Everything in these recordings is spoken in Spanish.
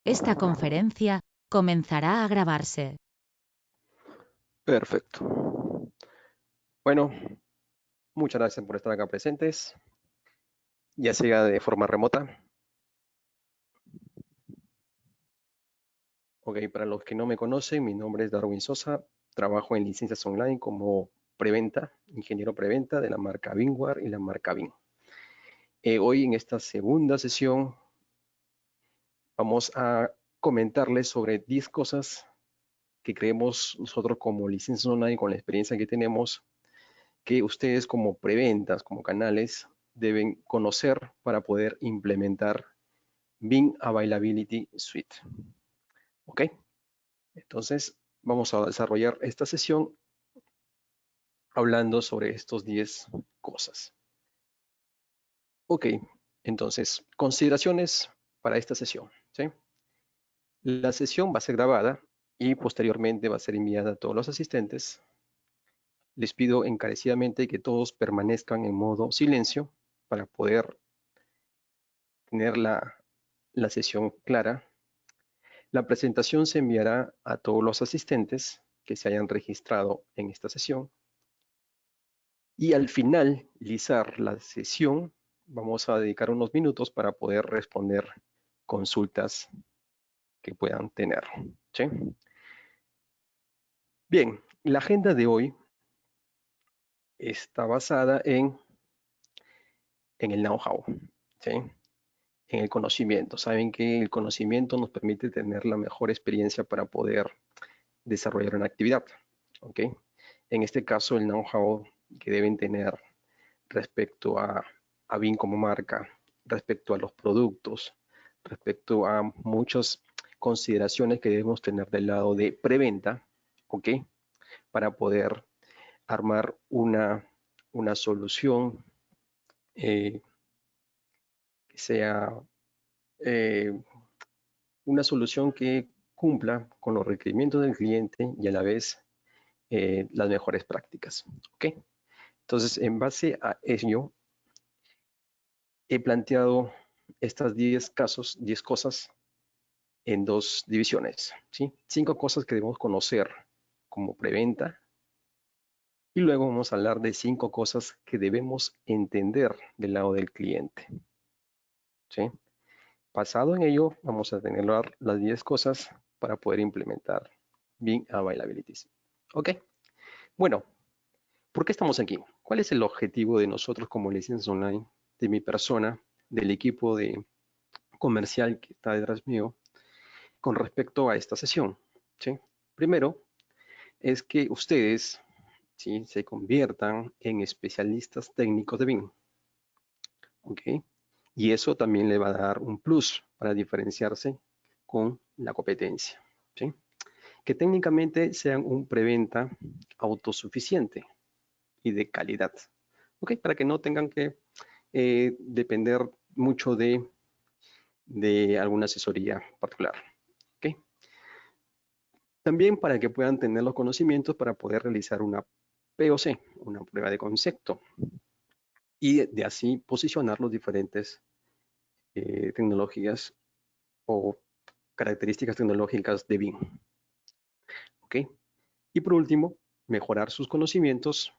Esta conferencia comenzará a grabarse. Perfecto. Bueno, muchas gracias por estar acá presentes, ya sea de forma remota. Ok, para los que no me conocen, mi nombre es Darwin Sosa, trabajo en licencias online como preventa, ingeniero preventa de la marca Bingware y la marca Bing. Hoy en esta segunda sesión vamos a comentarles sobre 10 cosas que creemos nosotros como licencias online, con la experiencia que tenemos, que ustedes como preventas, como canales, deben conocer para poder implementar Bing Availability Suite. ¿Ok? Entonces, vamos a desarrollar esta sesión hablando sobre estos 10 cosas. Ok, entonces, consideraciones para esta sesión. ¿Sí? La sesión va a ser grabada y posteriormente va a ser enviada a todos los asistentes. Les pido encarecidamente que todos permanezcan en modo silencio para poder tener la sesión clara. La presentación se enviará a todos los asistentes que se hayan registrado en esta sesión. Y al finalizar la sesión, vamos a dedicar unos minutos para poder responder consultas que puedan tener. ¿Sí? Bien, la agenda de hoy está basada en el know-how, ¿sí? En el conocimiento. Saben que el conocimiento nos permite tener la mejor experiencia para poder desarrollar una actividad. ¿Ok? En este caso, el know-how que deben tener respecto a Bing como marca, respecto a los productos, respecto a muchas consideraciones que debemos tener del lado de preventa, ¿ok? Para poder armar una solución que sea una solución que cumpla con los requerimientos del cliente y a la vez las mejores prácticas. ¿Ok? Entonces, en base a ello, he planteado estas 10 casos, 10 cosas en dos divisiones, ¿sí? 5 cosas que debemos conocer como preventa y luego vamos a hablar de 5 cosas que debemos entender del lado del cliente, ¿sí? Basado en ello, vamos a tener las 10 cosas para poder implementar Bing Availability. ¿Ok? Bueno, ¿por qué estamos aquí? ¿Cuál es el objetivo de nosotros como licencias online, de mi persona, del equipo de comercial que está detrás mío, con respecto a esta sesión? ¿Sí? Primero, es que ustedes, ¿sí?, se conviertan en especialistas técnicos de Bing. ¿Ok? Y eso también le va a dar un plus para diferenciarse con la competencia. ¿Sí? Que técnicamente sean un preventa autosuficiente y de calidad. ¿Ok? Para que no tengan que depender mucho de alguna asesoría particular. ¿Ok? También para que puedan tener los conocimientos para poder realizar una POC, una prueba de concepto, y de así posicionar los diferentes tecnologías o características tecnológicas de Bing. ¿Ok? Y por último, mejorar sus conocimientos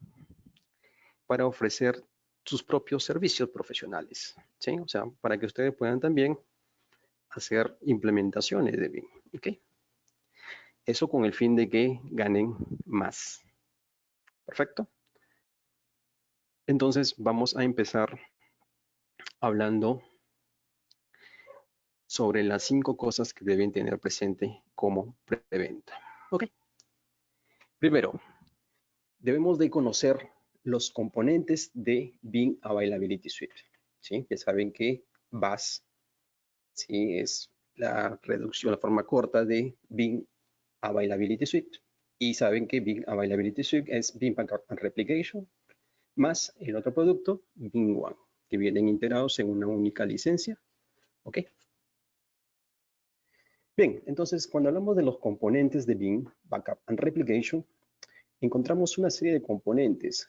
para ofrecer sus propios servicios profesionales. ¿Sí? O sea, para que ustedes puedan también hacer implementaciones de Bing. ¿Ok? Eso con el fin de que ganen más. Perfecto. Entonces vamos a empezar hablando sobre las 5 cosas que deben tener presente como preventa. ¿Ok? Primero, debemos de conocer los componentes de Bing Availability Suite. ¿Sí? Ya saben que BAS, ¿sí?, es la reducción, la forma corta de Bing Availability Suite. Y saben que Bing Availability Suite es Bing Backup and Replication más el otro producto, Bing One, que vienen integrados en una única licencia. ¿Ok? Bien, entonces cuando hablamos de los componentes de Bing Backup and Replication, encontramos una serie de componentes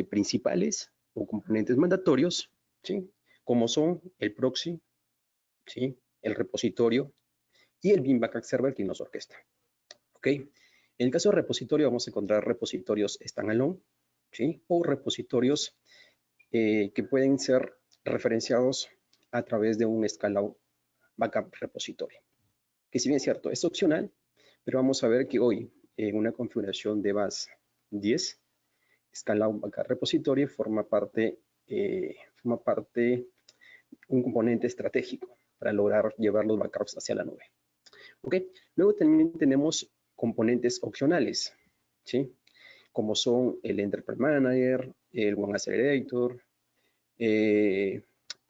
principales o componentes mandatorios, ¿sí?, como son el proxy, ¿sí?, el repositorio y el Beam Backup Server que nos orquesta. ¿Ok? En el caso de repositorio vamos a encontrar repositorios standalone, ¿sí? O repositorios que pueden ser referenciados a través de un Scala Backup Repository. Que si bien es cierto, es opcional, pero vamos a ver que hoy en una configuración de base 10, Scala Backup Repository forma parte un componente estratégico para lograr llevar los backups hacia la nube. ¿Ok? Luego también tenemos componentes opcionales, ¿sí? Como son el Enterprise Manager, el One Accelerator, el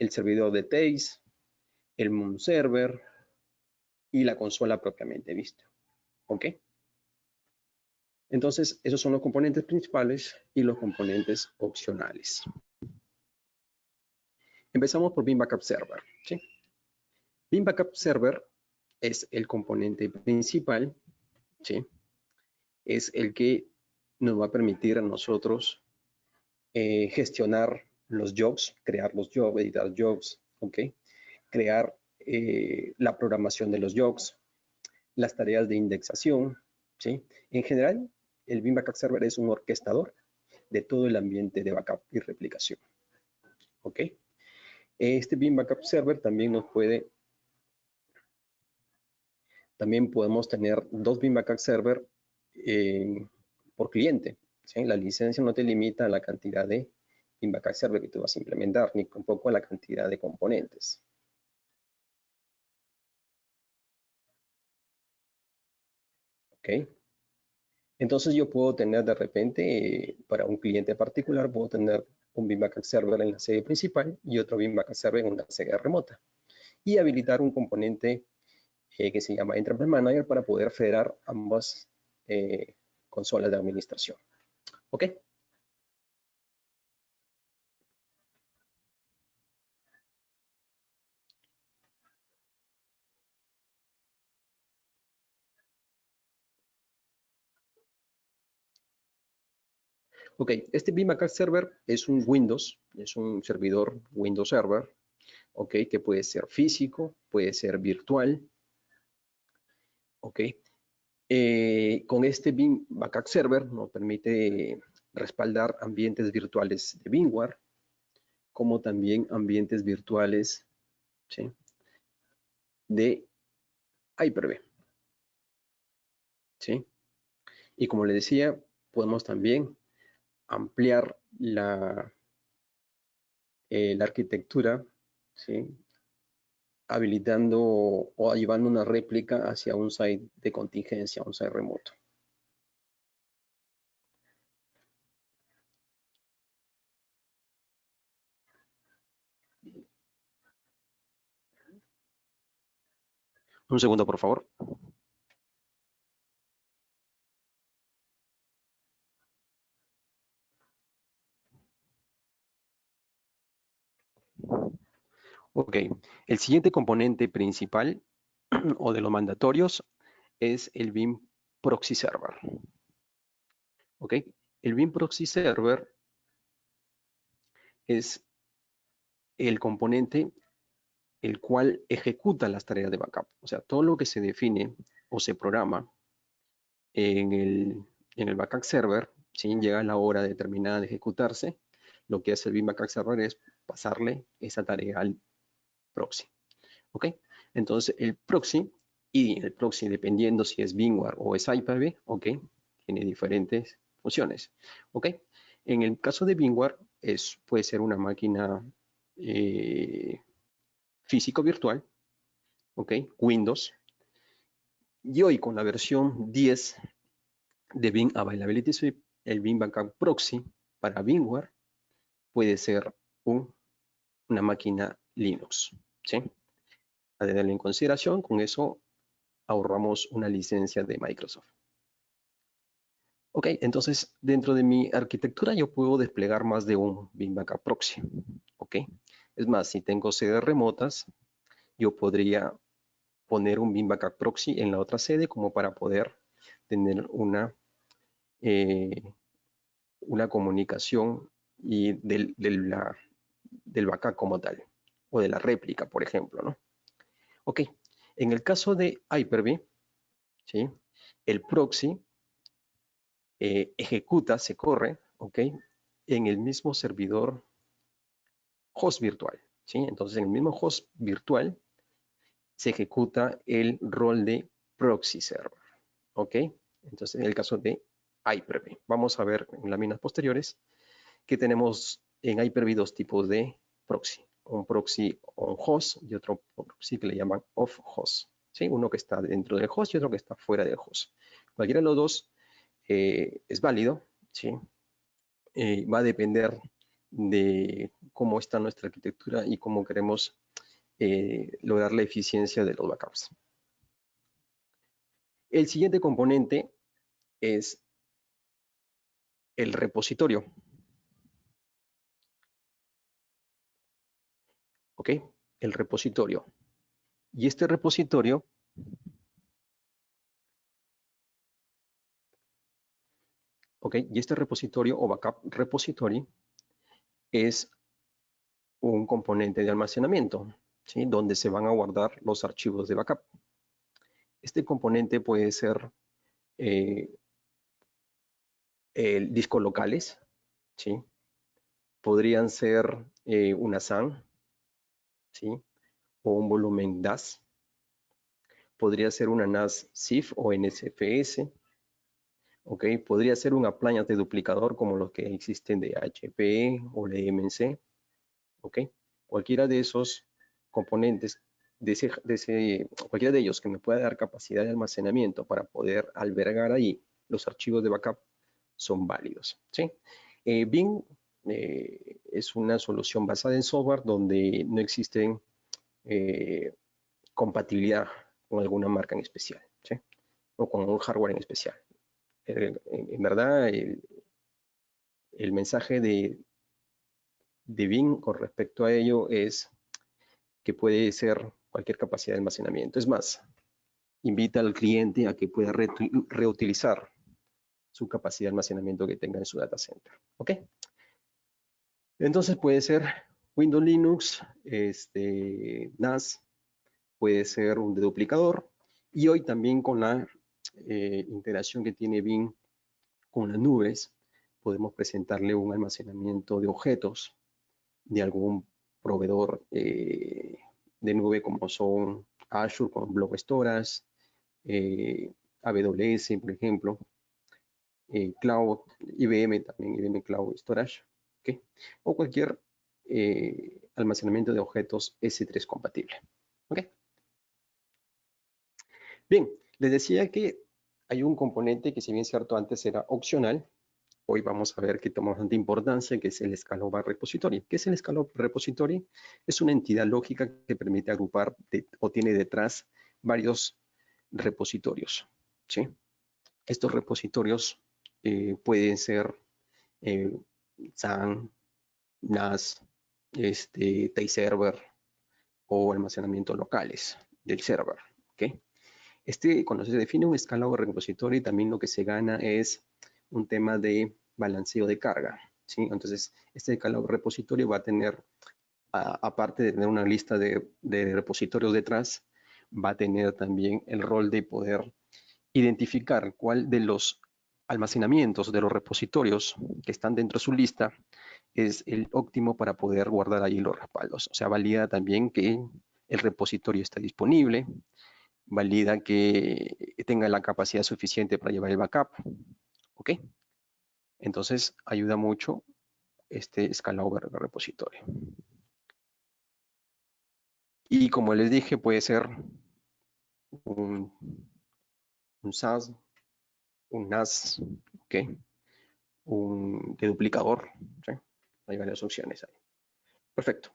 servidor de Tails, el Moon Server y la consola propiamente vista. ¿Ok? Entonces, esos son los componentes principales y los componentes opcionales. Empezamos por Beam Backup Server, ¿sí? Beam Backup Server es el componente principal, ¿sí? Es el que nos va a permitir a nosotros gestionar los jobs, crear los jobs, editar jobs, ¿ok? Crear la programación de los jobs, las tareas de indexación, ¿sí? En general, el Beam Backup Server es un orquestador de todo el ambiente de backup y replicación, ¿ok? Este Beam Backup Server también podemos tener 2 Beam Backup Server por cliente, ¿sí? La licencia no te limita a la cantidad de Beam Backup Server que tú vas a implementar, ni tampoco a la cantidad de componentes. ¿Ok? Entonces yo puedo tener de repente, para un cliente particular, puedo tener un Beam Backup Server en la sede principal y otro Beam Backup Server en una sede remota. Y habilitar un componente que se llama Enterprise Manager para poder federar ambas consolas de administración. ¿Ok? Ok, este Beam Backup Server es un Windows, es un servidor Windows Server, ok, que puede ser físico, puede ser virtual, ok. Con este Beam Backup Server nos permite respaldar ambientes virtuales de VMware, como también ambientes virtuales, ¿sí?, de Hyper-V, ¿sí? Y como le decía, podemos también ampliar la arquitectura, ¿sí?, habilitando o llevando una réplica hacia un site de contingencia, un site remoto. Un segundo, por favor. Ok, el siguiente componente principal o de los mandatorios es el Beam Proxy Server. Ok, el Beam Proxy Server es el componente el cual ejecuta las tareas de backup. O sea, todo lo que se define o se programa en el backup server, si llega la hora determinada de ejecutarse, lo que hace el Beam Backup Server es pasarle esa tarea al proxy. ¿Ok? Entonces, el proxy, dependiendo si es VMware o es Hyper-V, ¿ok?, tiene diferentes funciones. ¿Ok? En el caso de VMware, puede ser una máquina físico-virtual, ¿ok?, Windows. Y hoy con la versión 10 de Beam Availability Suite, el Beam Backup Proxy para VMware puede ser una máquina Linux, ¿sí? A tenerlo en consideración, con eso ahorramos una licencia de Microsoft. Ok, entonces dentro de mi arquitectura yo puedo desplegar más de un Beam Backup Proxy. Ok, es más, si tengo sedes remotas, yo podría poner un Beam Backup Proxy en la otra sede como para poder tener una comunicación y del backup como tal, o de la réplica, por ejemplo, ¿no? Ok, en el caso de Hyper-V, ¿sí? El proxy ejecuta, se corre, ¿ok? En el mismo servidor host virtual, ¿sí? Entonces, en el mismo host virtual se ejecuta el rol de proxy server, ¿ok? Entonces, en el caso de Hyper-V, vamos a ver en láminas posteriores que tenemos en Hyper-V dos tipos de proxy. Un proxy on host y otro proxy que le llaman off host, ¿sí? Uno que está dentro del host y otro que está fuera del host. Cualquiera de los dos es válido, ¿sí? Va a depender de cómo está nuestra arquitectura y cómo queremos lograr la eficiencia de los backups. El siguiente componente es el repositorio. ¿Ok? El repositorio. Y este repositorio ¿ok? Y este repositorio o backup repository es un componente de almacenamiento, ¿sí? Donde se van a guardar los archivos de backup. Este componente puede ser discos locales, ¿sí? Podrían ser una SAN, ¿sí? O un volumen DAS. Podría ser una NAS CIF o NSFS, ¿ok? Podría ser un appliance de duplicador como los que existen de HP o de MNC, ¿ok? Cualquiera de esos componentes, cualquiera de ellos que me pueda dar capacidad de almacenamiento para poder albergar ahí los archivos de backup son válidos, ¿sí? Bing es una solución basada en software donde no existen compatibilidad con alguna marca en especial, ¿sí? O con un hardware en especial. En verdad, el mensaje de Bing con respecto a ello es que puede ser cualquier capacidad de almacenamiento. Es más, invita al cliente a que pueda reutilizar su capacidad de almacenamiento que tenga en su data center. ¿Ok? Entonces puede ser Windows Linux, NAS, puede ser un deduplicador, y hoy también con la integración que tiene Bing con las nubes, podemos presentarle un almacenamiento de objetos de algún proveedor de nube como son Azure con Blob Storage, AWS, por ejemplo, Cloud, IBM también, IBM Cloud Storage, ¿okay? O cualquier almacenamiento de objetos S3 compatible. ¿Okay? Bien, les decía que hay un componente que si bien cierto antes era opcional, hoy vamos a ver que toma bastante importancia, que es el Scalable Repository. ¿Qué es el Scalable Repository? Es una entidad lógica que permite agrupar o tiene detrás varios repositorios, ¿sí? Estos repositorios pueden ser SAN, NAS, server o almacenamiento locales del server, ¿ok? Cuando se define un escalado de repositorio, también lo que se gana es un tema de balanceo de carga, ¿sí? Entonces, este escalado de repositorio va a tener, aparte de tener una lista de repositorios detrás, va a tener también el rol de poder identificar cuál de los almacenamientos de los repositorios que están dentro de su lista es el óptimo para poder guardar ahí los respaldos. O sea, valida también que el repositorio está disponible, valida que tenga la capacidad suficiente para llevar el backup. ¿Ok? Entonces, ayuda mucho este escalado de repositorio. Y como les dije, puede ser un SAS, un NAS, ¿ok? Un deduplicador, ¿sí? Hay varias opciones ahí. Perfecto.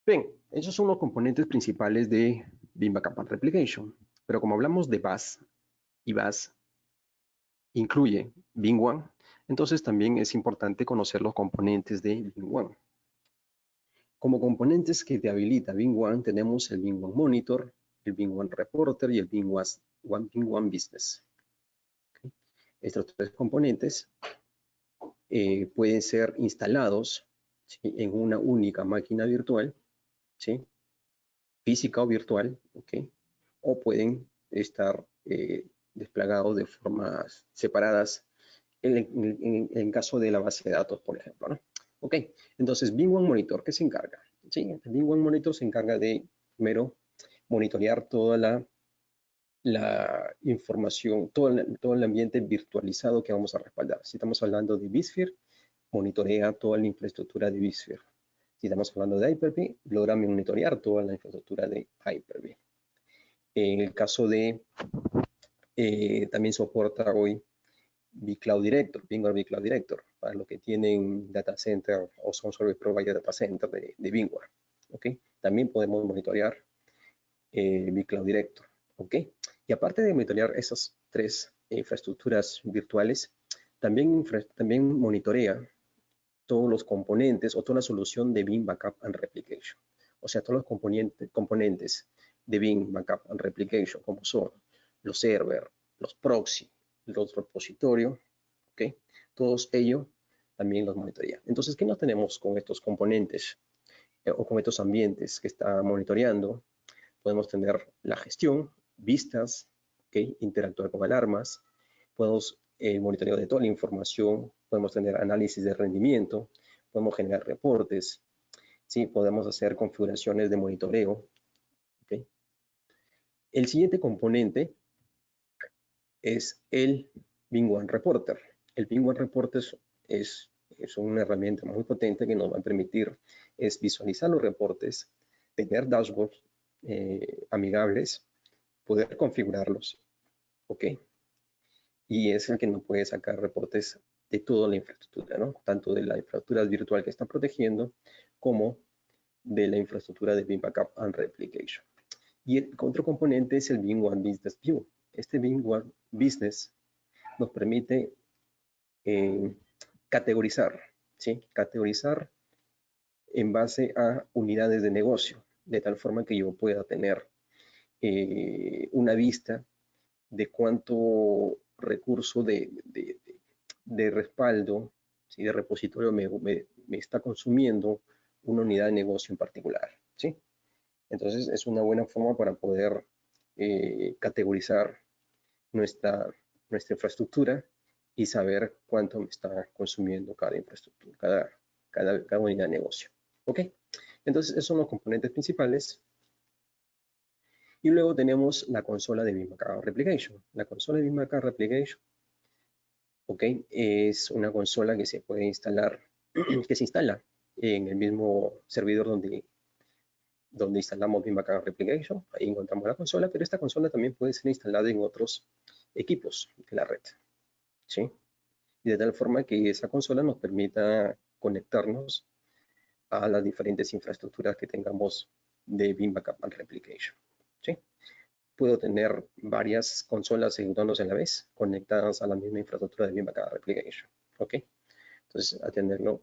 Bien, esos son los componentes principales de Beam Backup and Replication. Pero como hablamos de BAS, y BAS incluye Beam One, entonces también es importante conocer los componentes de Beam One. Como componentes que te habilita Beam One tenemos el Beam One Monitor, el Beam One Reporter y el Beam One Business. ¿Okay? Estos tres componentes pueden ser instalados, ¿sí? En una única máquina virtual, ¿sí? física o virtual, ¿ok? O pueden estar desplegados de formas separadas en caso de la base de datos, por ejemplo, ¿no? Ok, entonces Beam1 Monitor, ¿qué se encarga? Sí, el Beam1 Monitor se encarga de, primero, monitorear toda la información, todo el ambiente virtualizado que vamos a respaldar. Si estamos hablando de vSphere, monitorea toda la infraestructura de vSphere. Si estamos hablando de Hyper-V, logra monitorear toda la infraestructura de Hyper-V. En el caso de, también soporta hoy vCloud Director, VMware vCloud Director, para los que tienen data center o son service provider data center de VMware. ¿Ok? También podemos monitorear vCloud Director. ¿Ok? Y aparte de monitorear esas tres infraestructuras virtuales, también monitorea todos los componentes o toda la solución de Veeam Backup and Replication. O sea, todos los componentes de Veeam Backup and Replication, como son los servers, los proxy, los repositorios, ¿ok? Todos ellos también los monitorea. Entonces, ¿qué nos tenemos con estos componentes o con estos ambientes que está monitoreando? Podemos tener la gestión, vistas, ¿ok? Interactuar con alarmas, podemos monitoreo de toda la información, podemos tener análisis de rendimiento, podemos generar reportes, ¿sí? Podemos hacer configuraciones de monitoreo. ¿Okay? El siguiente componente es el Beam1 Reporter. El Beam1 Reporter es una herramienta muy potente que nos va a permitir visualizar los reportes, tener dashboards amigables, poder configurarlos, ¿ok? Y es el que nos puede sacar reportes de toda la infraestructura, ¿no? Tanto de la infraestructura virtual que está protegiendo como de la infraestructura de Veeam Backup and Replication. Y el otro componente es el Beam1 Business View. Este Beam1 Business nos permite categorizar, ¿sí? Categorizar en base a unidades de negocio, de tal forma que yo pueda tener una vista de cuánto recurso de respaldo, ¿sí? De repositorio me está consumiendo una unidad de negocio en particular, ¿sí? Entonces es una buena forma para poder categorizar nuestra infraestructura y saber cuánto me está consumiendo cada infraestructura, cada unidad de negocio. ¿Ok? Entonces esos son los componentes principales. Y luego tenemos la consola de Veeam Backup Replication. La consola de Veeam Backup Replication, ¿ok? Es una consola que se puede instalar, que se instala en el mismo servidor donde instalamos Veeam Backup Replication. Ahí encontramos la consola, pero esta consola también puede ser instalada en otros equipos de la red, ¿sí? Y de tal forma que esa consola nos permita conectarnos a las diferentes infraestructuras que tengamos de Veeam Backup and Replication, ¿sí? Puedo tener varias consolas ejecutándose a la vez, conectadas a la misma infraestructura de Veeam Backup Replication, ¿ok? Entonces, a tenerlo,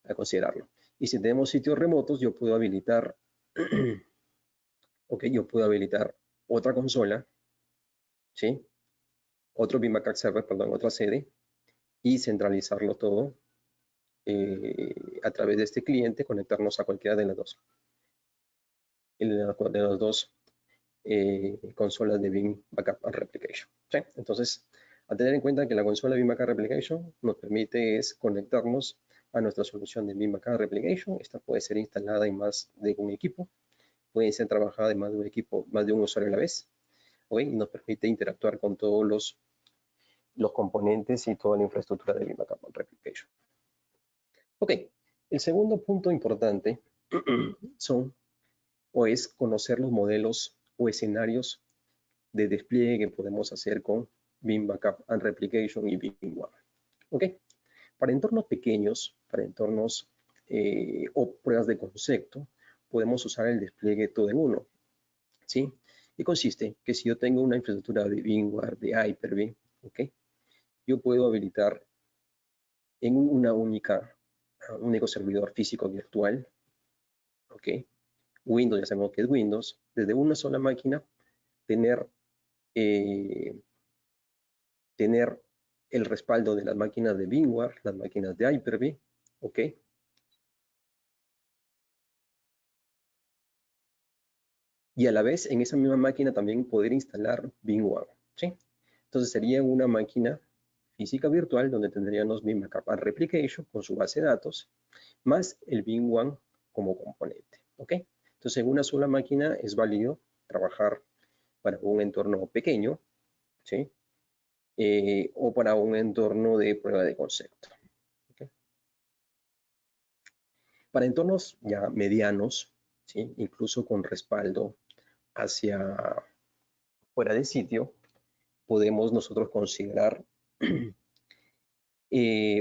a considerarlo. Y si tenemos sitios remotos, yo puedo habilitar, ok, yo puedo habilitar otra consola, ¿sí? Otro Veeam Backup Server, perdón, otra sede, y centralizarlo todo a través de este cliente, conectarnos a cualquiera de las dos consolas de Veeam Backup and Replication, ¿sí? Entonces, a tener en cuenta que la consola Veeam Backup Replication nos permite conectarnos a nuestra solución de Veeam Backup Replication. Esta puede ser instalada en más de un equipo, puede ser trabajada en más de un equipo, más de un usuario a la vez, ¿ok? Y nos permite interactuar con todos los componentes y toda la infraestructura de Veeam Backup and Replication. Ok, el segundo punto importante es conocer los modelos o escenarios de despliegue que podemos hacer con Veeam Backup and Replication y VMware. ¿Ok? Para entornos pequeños, para entornos o pruebas de concepto, podemos usar el despliegue todo en uno. ¿Sí? Y consiste que si yo tengo una infraestructura de VMware, de Hyper-V, ¿ok? Yo puedo habilitar en un único servidor físico virtual, ¿ok? Windows, ya sabemos que es Windows, desde una sola máquina, tener el respaldo de las máquinas de VMware, las máquinas de Hyper-V, ¿ok? y a la vez en esa misma máquina también poder instalar BeamOne, ¿sí? Entonces sería una máquina física virtual donde tendríamos Beam Backup and Replication con su base de datos, más el BeamOne como componente, ¿ok? Entonces en una sola máquina es válido trabajar para un entorno pequeño, ¿sí? O para un entorno de prueba de concepto. ¿Okay? Para entornos ya medianos, ¿sí? Incluso con respaldo hacia fuera de sitio, podemos nosotros considerar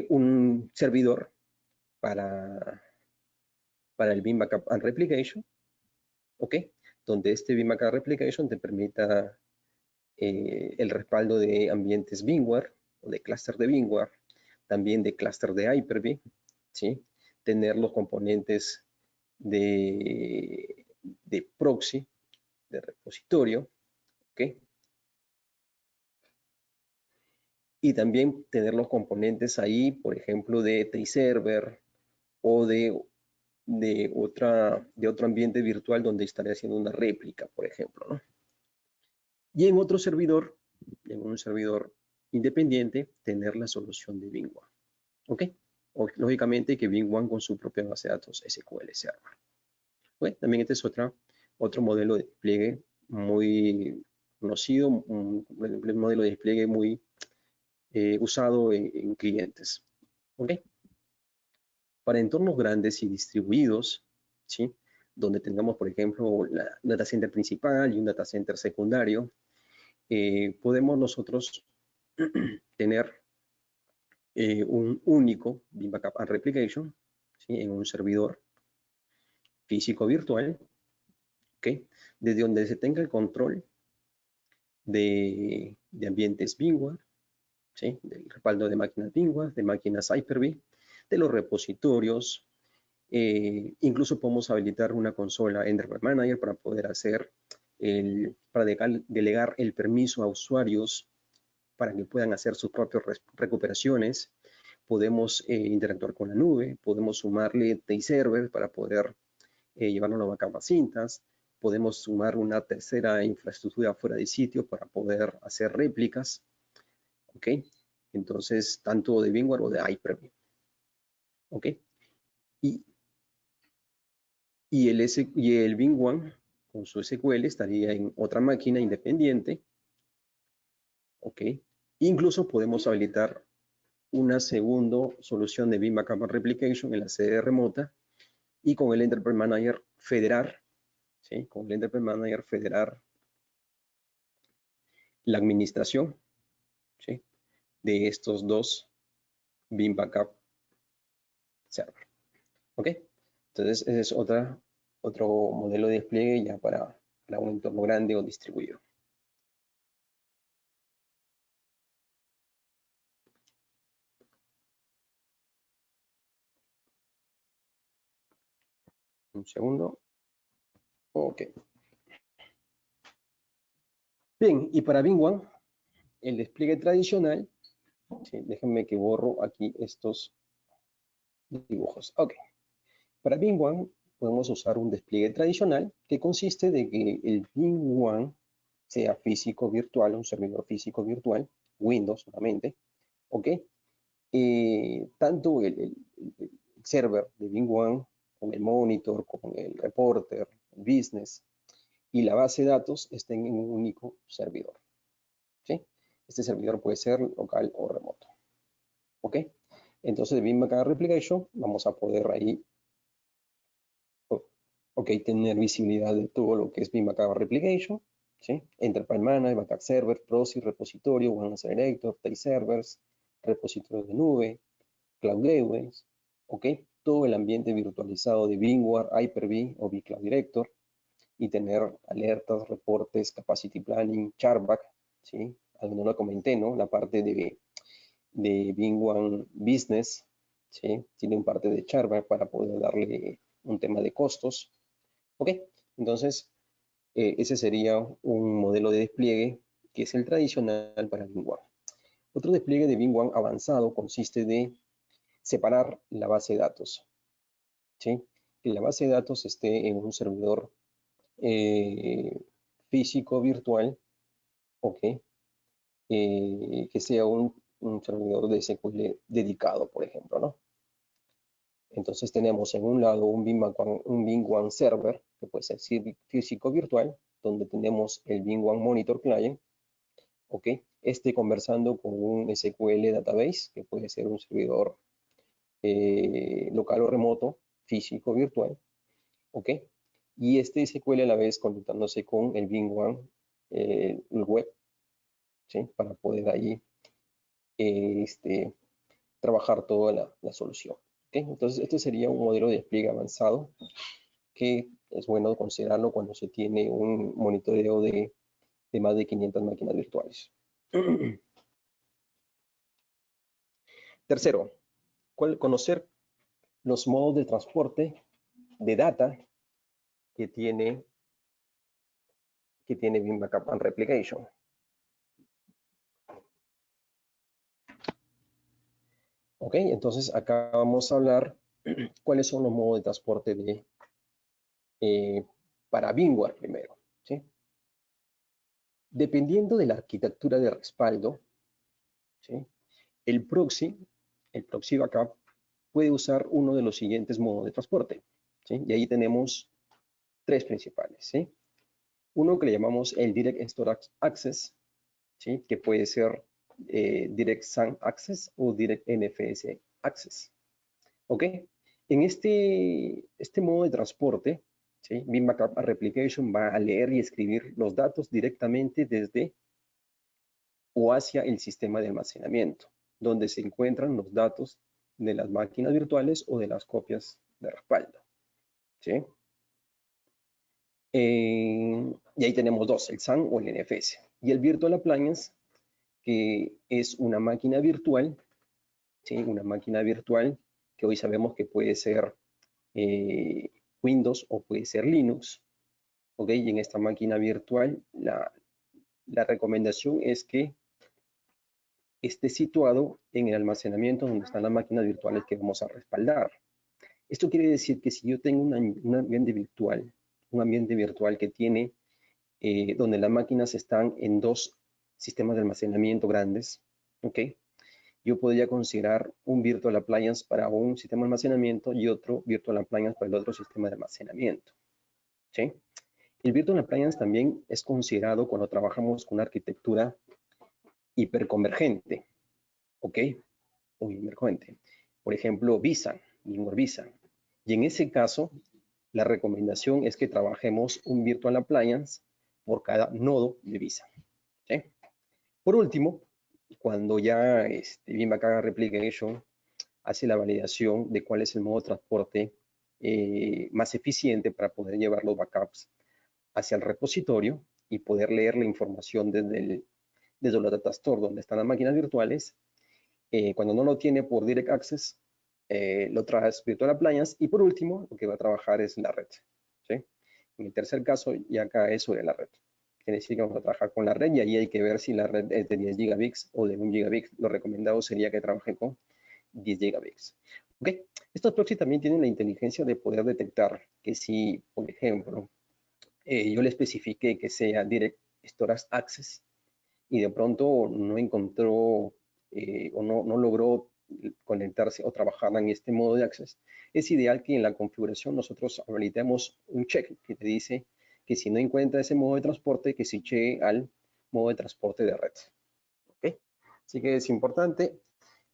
un servidor para el Beam Backup and Replication, ¿ok? Donde este Beam Backup Replication te permita el respaldo de ambientes VMware o de clúster de VMware, también de clúster de Hyper-V, ¿sí? Tener los componentes de proxy, de repositorio, ¿ok? Y también tener los componentes ahí, por ejemplo, de Server o de otro ambiente virtual donde estaré haciendo una réplica, por ejemplo, ¿no? Y en otro servidor, en un servidor independiente, tener la solución de VMware. ¿Ok? O, lógicamente que BeamOne con su propia base de datos SQL Server. Bueno, también este es otro modelo de despliegue muy conocido, un modelo de despliegue muy usado en clientes. ¿Ok? Para entornos grandes y distribuidos, ¿sí? Donde tengamos, por ejemplo, la data center principal y un data center secundario, podemos nosotros tener un único Beam Backup and Replication, ¿sí? En un servidor físico virtual, ¿ok? Desde donde se tenga el control de ambientes VMware, ¿sí? Del respaldo de máquinas VMware, de máquinas Hyper-V, de los repositorios. Incluso podemos habilitar una consola Enterprise Manager para poder para delegar el permiso a usuarios para que puedan hacer sus propias recuperaciones. Podemos interactuar con la nube, podemos sumarle Server para poder llevarnos la backup a cintas, podemos sumar una tercera infraestructura fuera de sitio para poder hacer réplicas, ¿ok? Entonces, tanto de VMware o de Hyper-V, ¿ok? Y el VMware con su SQL estaría en otra máquina independiente, ¿ok? Incluso podemos habilitar una segunda solución de Beam Backup and Replication en la sede remota y con el Enterprise Manager federar, ¿sí? Con el Enterprise Manager federar la administración, ¿sí? De estos dos Beam Backup Server, ¿ok? Entonces, ese es otro modelo de despliegue ya para un entorno grande o distribuido. Un segundo. Ok. Bien, y para VMware, el despliegue tradicional, ¿sí? Déjenme que borro aquí estos dibujos. Ok. Para VMware podemos usar un despliegue tradicional que consiste de que el VMware sea físico virtual, un servidor físico virtual, Windows solamente, ¿ok? Tanto el server de VMware con el monitor, con el reporter, el business y la base de datos estén en un único servidor, ¿sí? Este servidor puede ser local o remoto, ¿ok? Entonces, de Beam Backup Replication vamos a poder ahí, ok, tener visibilidad de todo lo que es Beam Backup Replication, ¿sí? Enterprise Manager, Backup Server, Proxy, repositorio, One Selector, Tail Servers, repositorios de nube, Cloud Gateways, ¿ok? Todo el ambiente virtualizado de VMware, Hyper-V o vCloud Director y tener alertas, reportes, capacity planning, chartback, ¿sí? Algo no lo comenté, ¿no? La parte de VMware Business, ¿sí? Tiene un parte de chartback para poder darle un tema de costos, ¿ok? Entonces, ese sería un modelo de despliegue que es el tradicional para VMware. Otro despliegue de VMware avanzado consiste de separar la base de datos, ¿sí? Que la base de datos esté en un servidor físico virtual, ¿ok? Que sea un servidor de SQL dedicado, por ejemplo, ¿no? Entonces tenemos en un lado un Beam1 Server, que puede ser físico virtual, donde tenemos el Beam1 Monitor Client, ¿ok? Conversando con un SQL Database, que puede ser un servidor local o remoto, físico virtual, ¿ok? Y este SQL a la vez conectándose con el Beam1 web, ¿sí? Para poder ahí trabajar toda la solución. ¿Okay? Entonces, este sería un modelo de despliegue avanzado que es bueno considerarlo cuando se tiene un monitoreo de más de 500 máquinas virtuales. Tercero, conocer los modos de transporte de data que tiene Beam Backup and Replication. Ok, entonces acá vamos a hablar cuáles son los modos de transporte para VMware primero, ¿sí? Dependiendo de la arquitectura de respaldo, ¿sí? El proxy backup, puede usar uno de los siguientes modos de transporte, ¿sí? Y ahí tenemos tres principales, ¿sí? Uno que le llamamos el Direct Storage Access, ¿sí? Que puede ser Direct SAN Access o Direct NFS Access, ¿ok? En este modo de transporte, ¿sí? Beam Backup Replication va a leer y escribir los datos directamente desde o hacia el sistema de almacenamiento, donde se encuentran los datos de las máquinas virtuales o de las copias de respaldo, ¿sí? Y ahí tenemos dos, el SAN o el NFS. Y el Virtual Appliance, que es una máquina virtual, ¿sí? Una máquina virtual que hoy sabemos que puede ser Windows o puede ser Linux, ¿ok? Y en esta máquina virtual, la recomendación es que esté situado en el almacenamiento donde están las máquinas virtuales que vamos a respaldar. Esto quiere decir que si yo tengo un ambiente virtual que tiene, donde las máquinas están en dos sistemas de almacenamiento grandes, ¿ok? Yo podría considerar un Virtual Appliance para un sistema de almacenamiento y otro Virtual Appliance para el otro sistema de almacenamiento, ¿sí? El Virtual Appliance también es considerado cuando trabajamos con una arquitectura hiperconvergente, ¿ok? O hiperconvergente. Por ejemplo, vSAN, VMware vSAN. Y en ese caso, la recomendación es que trabajemos un Virtual Appliance por cada nodo de vSAN, ¿sí? Por último, cuando ya Beam Backup Replication hace la validación de cuál es el modo de transporte más eficiente para poder llevar los backups hacia el repositorio y poder leer la información desde los data store donde están las máquinas virtuales. Cuando no lo tiene por Direct Access, lo traes Virtual Appliance y por último lo que va a trabajar es la red, ¿sí? En el tercer caso ya cae sobre la red. Quiere decir que vamos a trabajar con la red y ahí hay que ver si la red es de 10 gigabits o de 1 gigabit. Lo recomendado sería que trabaje con 10 gigabits. ¿Ok? Estos proxies también tienen la inteligencia de poder detectar que si, por ejemplo, yo le especifique que sea Direct Storage Access y de pronto no encontró o no logró conectarse o trabajar en este modo de access, es ideal que en la configuración nosotros habilitemos un check que te dice que si no encuentra ese modo de transporte, que switche al modo de transporte de red. ¿Okay? Así que es importante.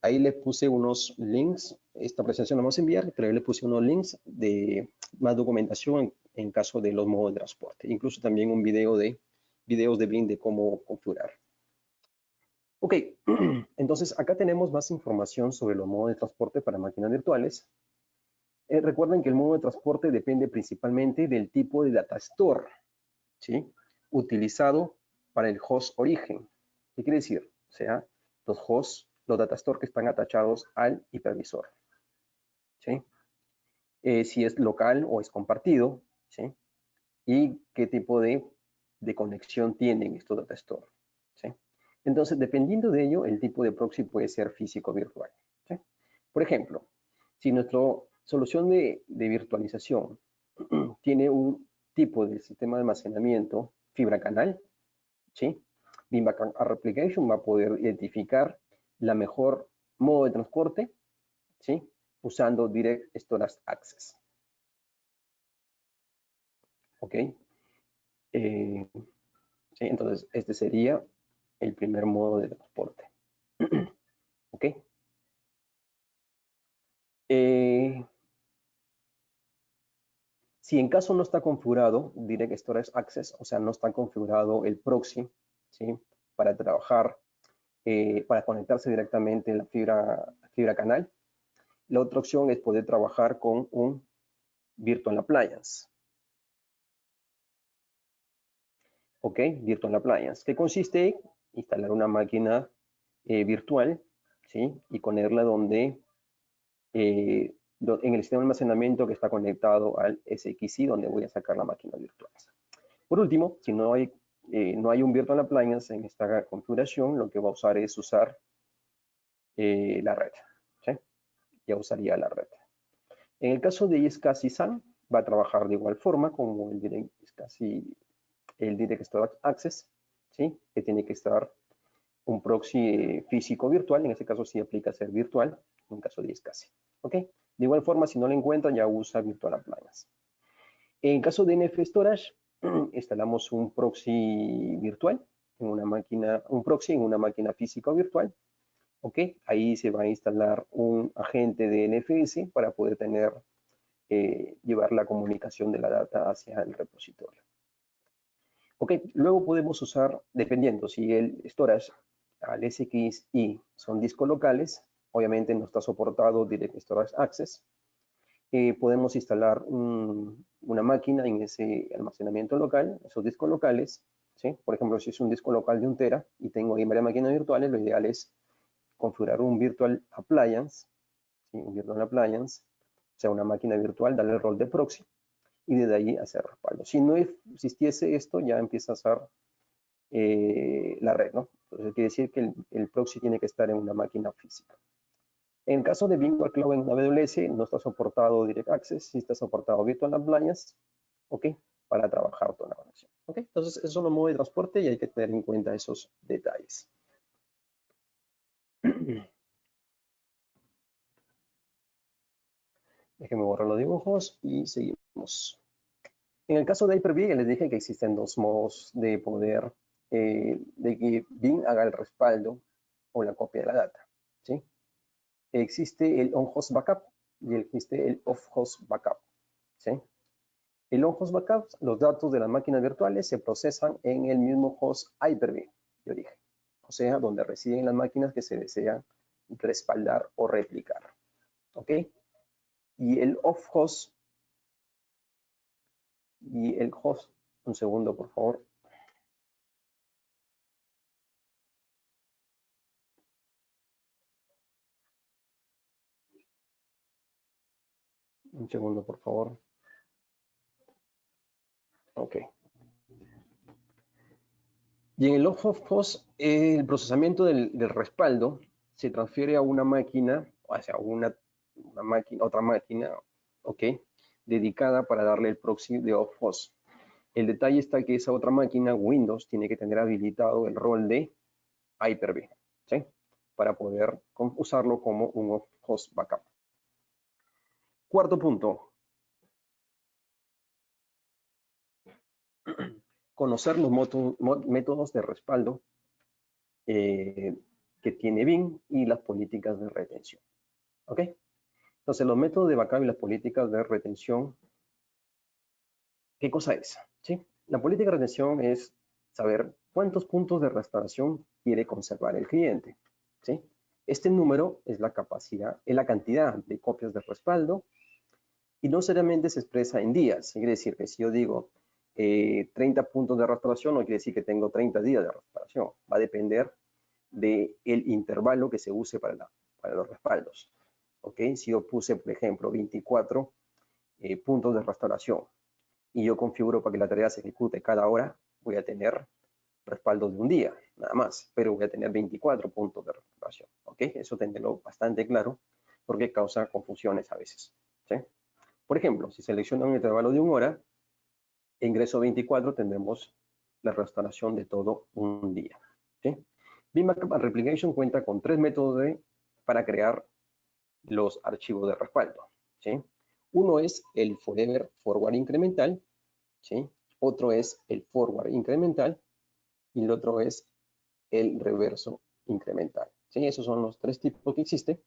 Ahí les puse unos links, esta presentación la vamos a enviar, pero ahí les puse unos links de más documentación en caso de los modos de transporte. Incluso también un videos de Blink de cómo configurar. Ok, entonces acá tenemos más información sobre los modos de transporte para máquinas virtuales. Recuerden que el modo de transporte depende principalmente del tipo de data store, ¿sí? Utilizado para el host origen. ¿Qué quiere decir? O sea, los hosts, los data store que están atachados al hipervisor, ¿sí? Si es local o es compartido, ¿sí? Y qué tipo de conexión tienen estos data store, ¿sí? Entonces, dependiendo de ello, el tipo de proxy puede ser físico o virtual, ¿sí? Por ejemplo, si nuestra solución de virtualización tiene un tipo de sistema de almacenamiento fibra canal, ¿sí? Beam Backup Replication va a poder identificar la mejor modo de transporte, ¿sí? Usando Direct Storage Access. ¿Ok? ¿Sí? Entonces, este sería el primer modo de transporte. ¿Ok? Si en caso no está configurado Direct Storage Access, o sea, no está configurado el proxy, ¿sí? Para trabajar, para conectarse directamente en la fibra canal, la otra opción es poder trabajar con un Virtual Appliance. ¿Ok? Virtual Appliance, que consiste en instalar una máquina virtual, ¿sí? Y ponerla donde, en el sistema de almacenamiento que está conectado al SXI, donde voy a sacar la máquina virtual. Por último, si no hay un Virtual Appliance en esta configuración, lo que va a usar es usar la red, ¿sí? Ya usaría la red. En el caso de iSCSI SAN, va a trabajar de igual forma como el Direct Storage Access, ¿sí? Que tiene que estar un proxy físico virtual, en este caso sí aplica ser virtual, en caso de iSCSI, ¿ok? De igual forma, si no lo encuentra, ya usa Virtual Appliance. En caso de NF Storage, instalamos un proxy virtual en una máquina, un proxy en una máquina física o virtual, ¿ok? Ahí se va a instalar un agente de NFS para poder llevar la comunicación de la data hacia el repositorio. Ok, luego podemos usar, dependiendo si el storage al SXI son discos locales, obviamente no está soportado Direct Storage Access, podemos instalar una máquina en ese almacenamiento local, esos discos locales, ¿sí? Por ejemplo, si es un disco local de 1 tera y tengo ahí varias máquinas virtuales, lo ideal es configurar un Virtual Appliance, ¿sí? Un Virtual Appliance, o sea, una máquina virtual, darle el rol de proxy y desde ahí hacer respaldo. Si no existiese esto, ya empieza a ser la red, ¿no? Entonces quiere decir que el proxy tiene que estar en una máquina física. En el caso de Virtual Cloud en AWS, no está soportado Direct Access, sí está soportado Virtual Appliance, ¿ok? Para trabajar toda la conexión, ¿ok? Entonces, esos son los modos de transporte y hay que tener en cuenta esos detalles. Déjenme borrar los dibujos y seguimos. En el caso de Hyper-V, les dije que existen dos modos de poder, de que Bing haga el respaldo o la copia de la data, ¿sí? Existe el on-host backup y existe el off-host backup, ¿sí? El on-host backup, los datos de las máquinas virtuales se procesan en el mismo host Hyper-V de origen, o sea, donde residen las máquinas que se desean respaldar o replicar, ¿ok? Y el off-host, un segundo, por favor. Un segundo, por favor. Ok. Y en el off-host, el procesamiento del respaldo se transfiere a una máquina, hacia otra máquina, ok, dedicada para darle el proxy de off-host. El detalle está que esa otra máquina, Windows, tiene que tener habilitado el rol de Hyper-V, ¿sí? Para poder usarlo como un off-host backup. Cuarto punto. Conocer los métodos de respaldo que tiene Bing y las políticas de retención. ¿Ok? Entonces, los métodos de backup y las políticas de retención, ¿qué cosa es? ¿Sí? La política de retención es saber cuántos puntos de restauración quiere conservar el cliente. ¿Sí? Este número es la capacidad, es la cantidad de copias de respaldo y no seriamente se expresa en días. Quiere decir que si yo digo 30 puntos de restauración, no quiere decir que tengo 30 días de restauración. Va a depender del intervalo que se use para los respaldos. ¿Ok? Si yo puse, por ejemplo, 24 puntos de restauración y yo configuro para que la tarea se ejecute cada hora, voy a tener respaldos de un día, nada más, pero voy a tener 24 puntos de restauración. ¿Ok? Eso tenerlo bastante claro porque causa confusiones a veces. ¿Sí? Por ejemplo, si selecciono un intervalo de 1 hora, ingreso 24 tendremos la restauración de todo un día. ¿Sí? Bin Backup and Replication cuenta con 3 métodos para crear los archivos de respaldo. ¿Sí? Uno es el Forever Forward Incremental, ¿sí? Otro es el Forward Incremental y el otro es el Reverso Incremental. ¿Sí? Esos son los 3 tipos que existen.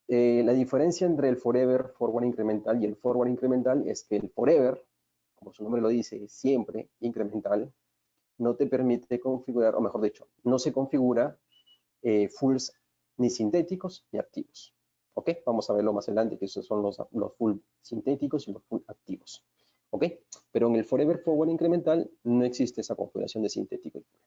La diferencia entre el Forever Forward Incremental y el Forward Incremental es que el Forever, como su nombre lo dice, es siempre incremental, no te permite configurar, o mejor dicho, no se configura fulls ni sintéticos ni activos. ¿Ok? Vamos a verlo más adelante, que esos son los full sintéticos y los full activos. ¿Ok? Pero en el Forever Forward Incremental no existe esa configuración de sintético y full.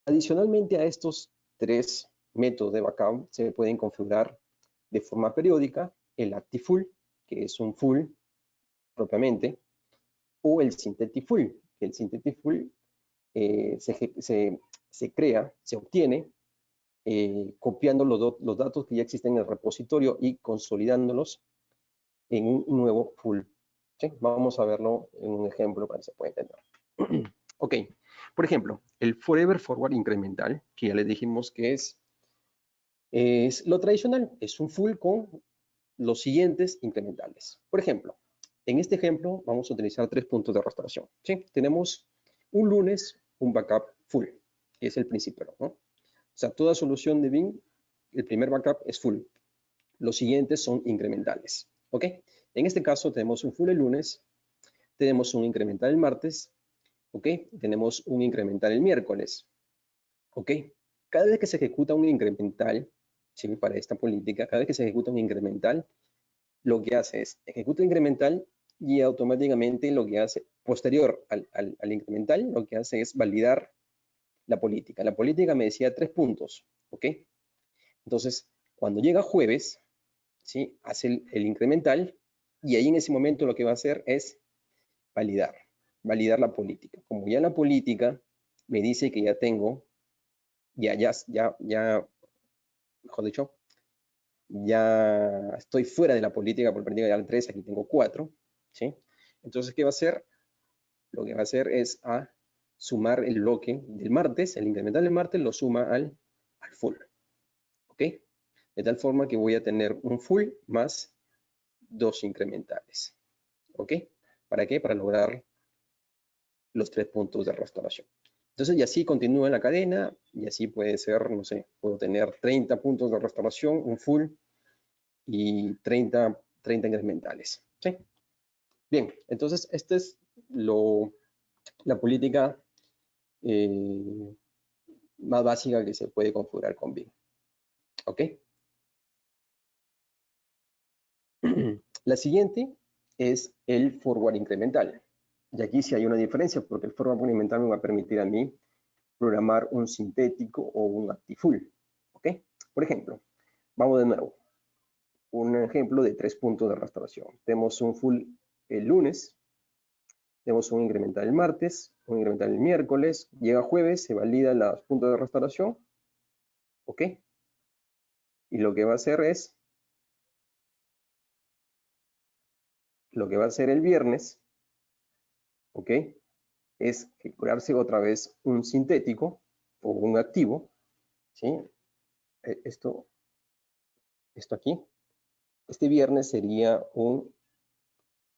Adicionalmente a estos 3 métodos de backup, se pueden configurar de forma periódica el ActiveFull, que es un full propiamente, o el Synthetic Full, que el Synthetic Full se crea, se obtiene copiando los datos que ya existen en el repositorio y consolidándolos en un nuevo full. ¿Sí? Vamos a verlo en un ejemplo para que se pueda entender. Ok, por ejemplo, el Forever Forward Incremental, que ya les dijimos que es lo tradicional, es un full con los siguientes incrementales. Por ejemplo, en este ejemplo vamos a utilizar 3 puntos de restauración. ¿Sí? Tenemos un lunes un backup full, que es el principal, ¿no? O sea, toda solución de Bin, el primer backup es full. Los siguientes son incrementales. ¿Ok? En este caso tenemos un full el lunes, tenemos un incremental el martes, ¿ok? Tenemos un incremental el miércoles, ¿ok? Cada vez que se ejecuta un incremental, ¿sí? Para esta política, cada vez que se ejecuta un incremental, lo que hace es ejecuta el incremental y automáticamente lo que hace, posterior al incremental, lo que hace es validar la política. La política me decía 3 puntos, ¿ok? Entonces, cuando llega jueves, ¿sí? Hace el incremental y ahí en ese momento lo que va a hacer es validar la política. Como ya la política me dice que ya tengo, mejor dicho, ya estoy fuera de la política por práctica ya 3, aquí tengo 4, ¿sí? Entonces, ¿qué va a hacer? Lo que va a hacer es sumar el bloque del martes, el incremental del martes lo suma al full, ¿ok? De tal forma que voy a tener un full más 2 incrementales, ¿ok? ¿Para qué? Para lograr los 3 puntos de restauración. Entonces, y así continúa la cadena, y así puede ser, no sé, puedo tener 30 puntos de restauración, un full, y 30 incrementales, ¿sí? Bien, entonces, esta es la política más básica que se puede configurar con Bin, ¿ok? La siguiente es el forward incremental. Y aquí sí hay una diferencia porque el forward incremental me va a permitir a mí programar un sintético o un ActiveFull, ¿ok? Por ejemplo, vamos de nuevo. Un ejemplo de 3 puntos de restauración. Tenemos un full el lunes, tenemos un incremental el martes, un incremental el miércoles, llega jueves, se validan los puntos de restauración, ¿ok? Y lo que va a hacer es, lo que va a hacer el viernes, ¿ok? Es crearse otra vez un sintético o un activo, ¿sí? Esto aquí. Este viernes sería un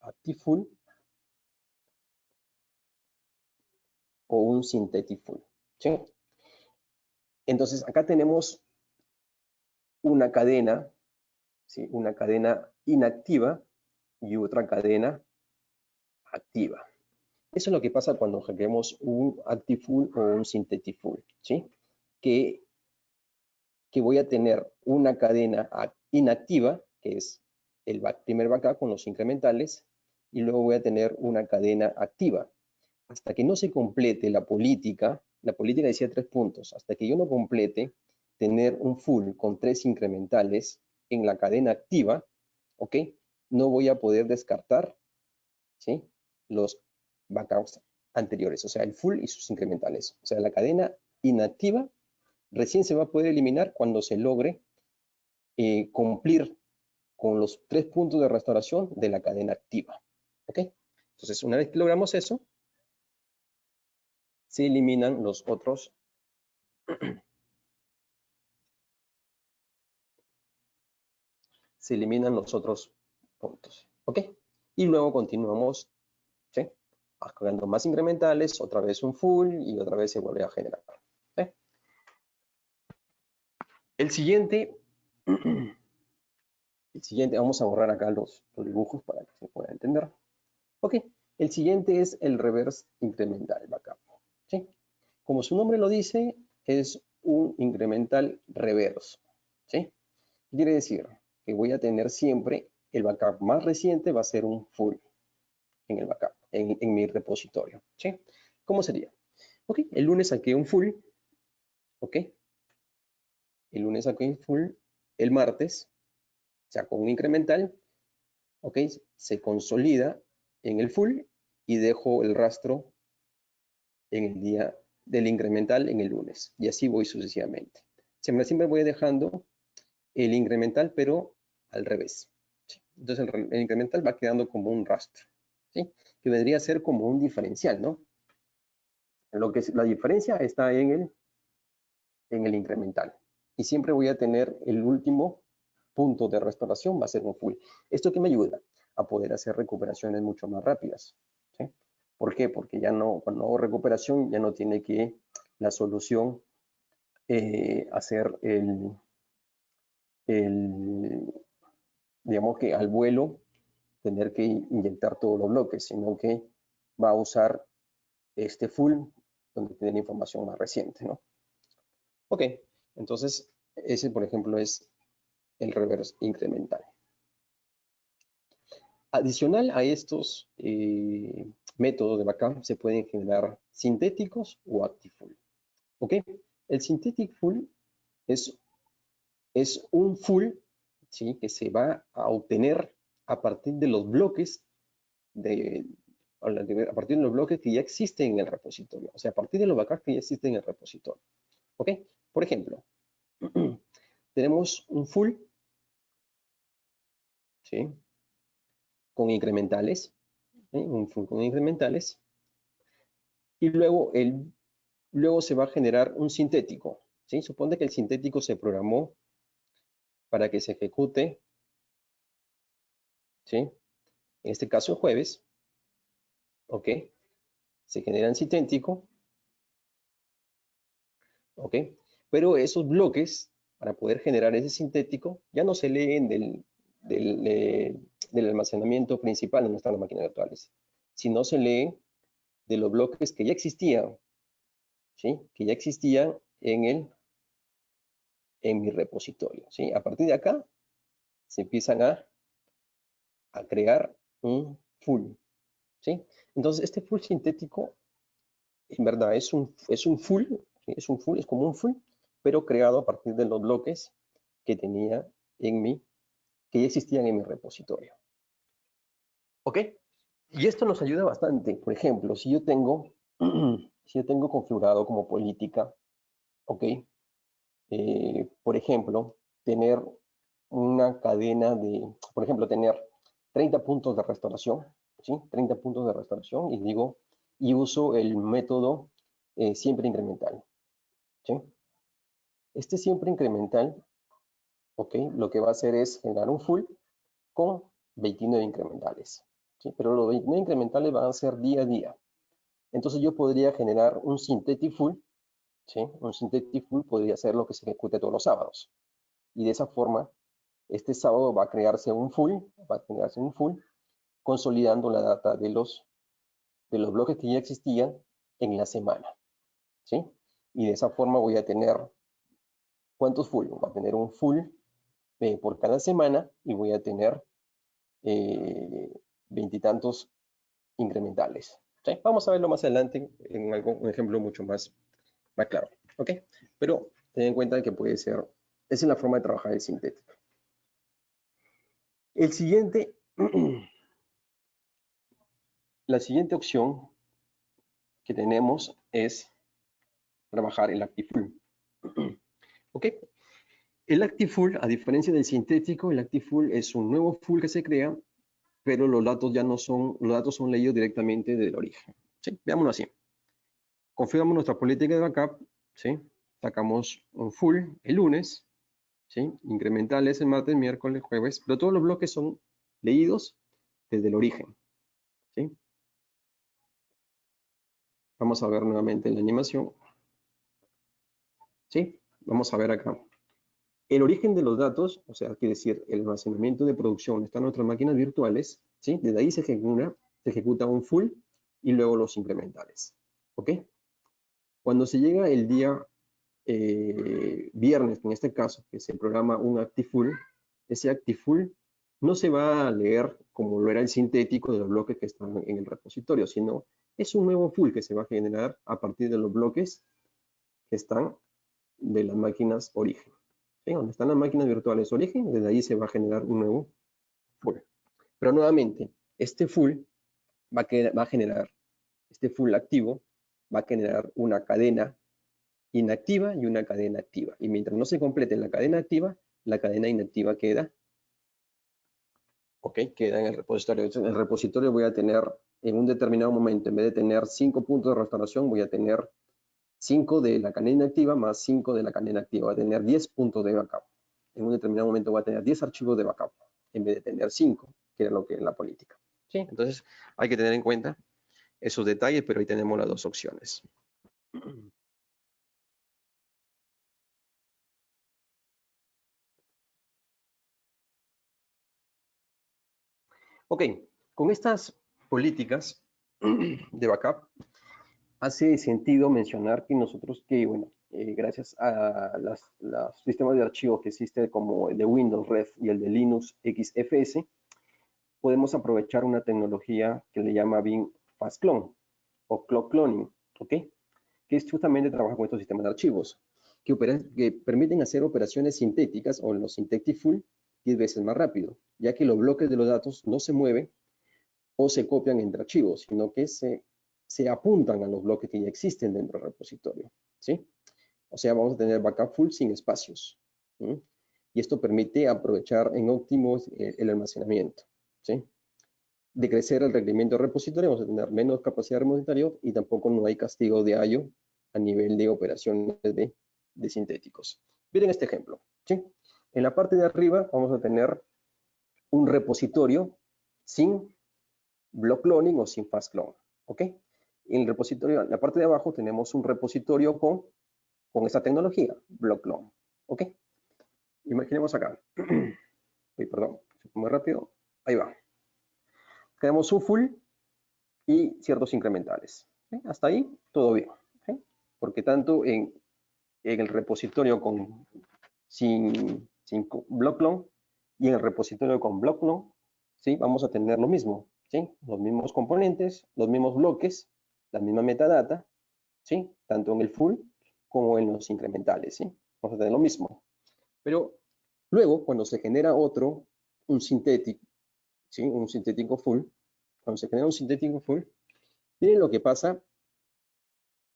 ActiveFull o un SyntheticFull, ¿sí? Entonces, acá tenemos una cadena, ¿sí? Una cadena inactiva y otra cadena activa. Eso es lo que pasa cuando hackeamos un ActiveFull o un SyntheticFull, ¿sí? Que voy a tener una cadena inactiva, que es el primer backup con los incrementales, y luego voy a tener una cadena activa. Hasta que no se complete la política decía 3 puntos, hasta que yo no complete tener un full con 3 incrementales en la cadena activa, ¿ok? No voy a poder descartar, ¿sí? los backups anteriores, o sea, el full y sus incrementales. O sea, la cadena inactiva recién se va a poder eliminar cuando se logre cumplir con los 3 puntos de restauración de la cadena activa. ¿Ok? Entonces, una vez que logramos eso, se eliminan los otros puntos. ¿Ok? Y luego continuamos, ¿sí? Agregando más incrementales, otra vez un full y otra vez se vuelve a generar. ¿Sí? El siguiente, vamos a borrar acá los dibujos para que se pueda entender. Ok, el siguiente es el reverse incremental backup. ¿Sí? Como su nombre lo dice, es un incremental reverso. ¿Sí? Quiere decir que voy a tener siempre el backup más reciente, va a ser un full en el backup, en mi repositorio. ¿Sí? ¿Cómo sería? Ok, el lunes saqué un full. Ok, el lunes saqué un full. El martes saco un incremental. Ok, se consolida en el full y dejo el rastro en el día del incremental en el lunes. Y así voy sucesivamente. Siempre voy dejando el incremental, pero al revés. ¿Sí? Entonces el incremental va quedando como un rastro, ¿sí? Que vendría a ser como un diferencial, ¿no? La diferencia está en el incremental. Y siempre voy a tener el último punto de restauración, va a ser un full. ¿Esto qué me ayuda? A poder hacer recuperaciones mucho más rápidas. ¿Sí? ¿Por qué? Porque ya no, cuando hago recuperación, ya no tiene que la solución hacer digamos que al vuelo, tener que inyectar todos los bloques, sino que va a usar este full donde tiene información más reciente, ¿no? Ok, entonces ese, por ejemplo, es el reverse incremental. Adicional a estos métodos de backup, se pueden generar sintéticos o active full. ¿Ok? El synthetic full es un full, ¿sí? Que se va a obtener a partir de los bloques a partir de los bloques que ya existen en el repositorio. O sea, a partir de los backups que ya existen en el repositorio. ¿Ok? Por ejemplo, tenemos un full, ¿sí? Con incrementales, ¿sí? Un full con incrementales. Y luego se va a generar un sintético, ¿sí? Supone que el sintético se programó para que se ejecute, ¿sí? En este caso el jueves, ¿ok? Se genera un sintético, ¿ok? Pero esos bloques, para poder generar ese sintético, ya no se leen del almacenamiento principal en nuestras máquinas virtuales, sino se leen de los bloques que ya existían, ¿sí? Que ya existían en mi repositorio, ¿sí? A partir de acá, se empiezan a crear un full, ¿sí? Entonces, este full sintético, en verdad, es un full, ¿sí? Es como un full, pero creado a partir de los bloques que tenía que ya existían en mi repositorio. ¿Ok? Y esto nos ayuda bastante. Por ejemplo, si yo tengo, configurado como política, ¿ok? Por ejemplo, tener una cadena por ejemplo, tener 30 puntos de restauración, ¿sí? 30 puntos de restauración y uso el método siempre incremental, ¿sí? Este siempre incremental, ¿ok? Lo que va a hacer es generar un full con 29 incrementales, ¿sí? Pero los 29 incrementales van a ser día a día. Entonces yo podría generar un synthetic full, ¿sí? Un synthetic full podría ser lo que se ejecute todos los sábados. Y de esa forma, este sábado va a crearse un full, consolidando la data de los bloques que ya existían en la semana, ¿sí? Y de esa forma voy a tener, ¿cuántos full? Voy a tener un full por cada semana y voy a tener veintitantos incrementales. ¿Sí? Vamos a verlo más adelante en un ejemplo mucho más claro, ¿ok? Pero ten en cuenta que puede ser, esa es la forma de trabajar el sintético. El siguiente la siguiente opción que tenemos es trabajar el ActiveFull. ¿Ok? El ActiveFull, a diferencia del sintético, el ActiveFull es un nuevo full que se crea, pero los datos ya no son, los datos son leídos directamente del origen. ¿Sí? Veámoslo así. Configuramos nuestra política de backup, ¿sí? Sacamos un full el lunes, ¿sí? Incrementales el martes, miércoles, jueves, pero todos los bloques son leídos desde el origen, ¿sí? Vamos a ver nuevamente la animación, ¿sí? Vamos a ver acá. El origen de los datos, o sea, quiere decir el almacenamiento de producción, están nuestras máquinas virtuales, ¿sí? Desde ahí se ejecuta un full y luego los incrementales, ¿ok? Cuando se llega el día viernes, en este caso, que se programa un ActiveFull, ese ActiveFull no se va a leer como lo era el sintético de los bloques que están en el repositorio, sino es un nuevo full que se va a generar a partir de los bloques que están de las máquinas origen. ¿Sí? Donde están las máquinas virtuales origen, desde ahí se va a generar un nuevo full. Pero nuevamente, este full va a generar, este full activo, va a generar una cadena inactiva y una cadena activa. Y mientras no se complete la cadena activa, la cadena inactiva queda, ¿ok? Queda en el repositorio. Entonces, en el repositorio voy a tener, en un determinado momento, en vez de tener 5 puntos de restauración, voy a tener 5 de la cadena activa más 5 de la cadena activa. Voy a tener 10 puntos de backup. En un determinado momento voy a tener 10 archivos de backup, en vez de tener 5, que era lo que es la política. ¿Sí? Entonces, hay que tener en cuenta esos detalles, pero ahí tenemos las dos opciones. Ok, con estas políticas de backup, hace sentido mencionar que nosotros bueno, gracias a los sistemas de archivos que existen como el de Windows Red y el de Linux XFS, podemos aprovechar una tecnología que le llama Bin Fast Clone o Clock Cloning, ¿ok? Que es justamente trabajar con estos sistemas de archivos que permiten hacer operaciones sintéticas o los Syntactic Full 10 veces más rápido, ya que los bloques de los datos no se mueven o se copian entre archivos, sino que se apuntan a los bloques que ya existen dentro del repositorio, ¿sí? O sea, vamos a tener backup full sin espacios, ¿sí? Y esto permite aprovechar en óptimo el almacenamiento, ¿sí? De crecer el requerimiento de repositorio, vamos a tener menos capacidad de repositorio y tampoco no hay castigo de I/O a nivel de operaciones de sintéticos. Miren este ejemplo, ¿sí? En la parte de arriba vamos a tener un repositorio sin block cloning o sin fast clone, ¿ok? En el repositorio, en la parte de abajo tenemos un repositorio con esta tecnología, block clone, ¿ok? Imaginemos acá, uy, perdón, muy rápido, ahí va. Tenemos un full y ciertos incrementales, ¿sí? Hasta ahí todo bien, ¿sí? Porque tanto en el repositorio sin block clone y en el repositorio con block clone, ¿sí? Vamos a tener lo mismo, ¿sí? Los mismos componentes, los mismos bloques, la misma metadata, ¿sí? Tanto en el full como en los incrementales, ¿sí? Vamos a tener lo mismo. Pero luego, cuando se genera un sintético, ¿sí? Un sintético full, cuando se genera un sintético full, miren lo que pasa,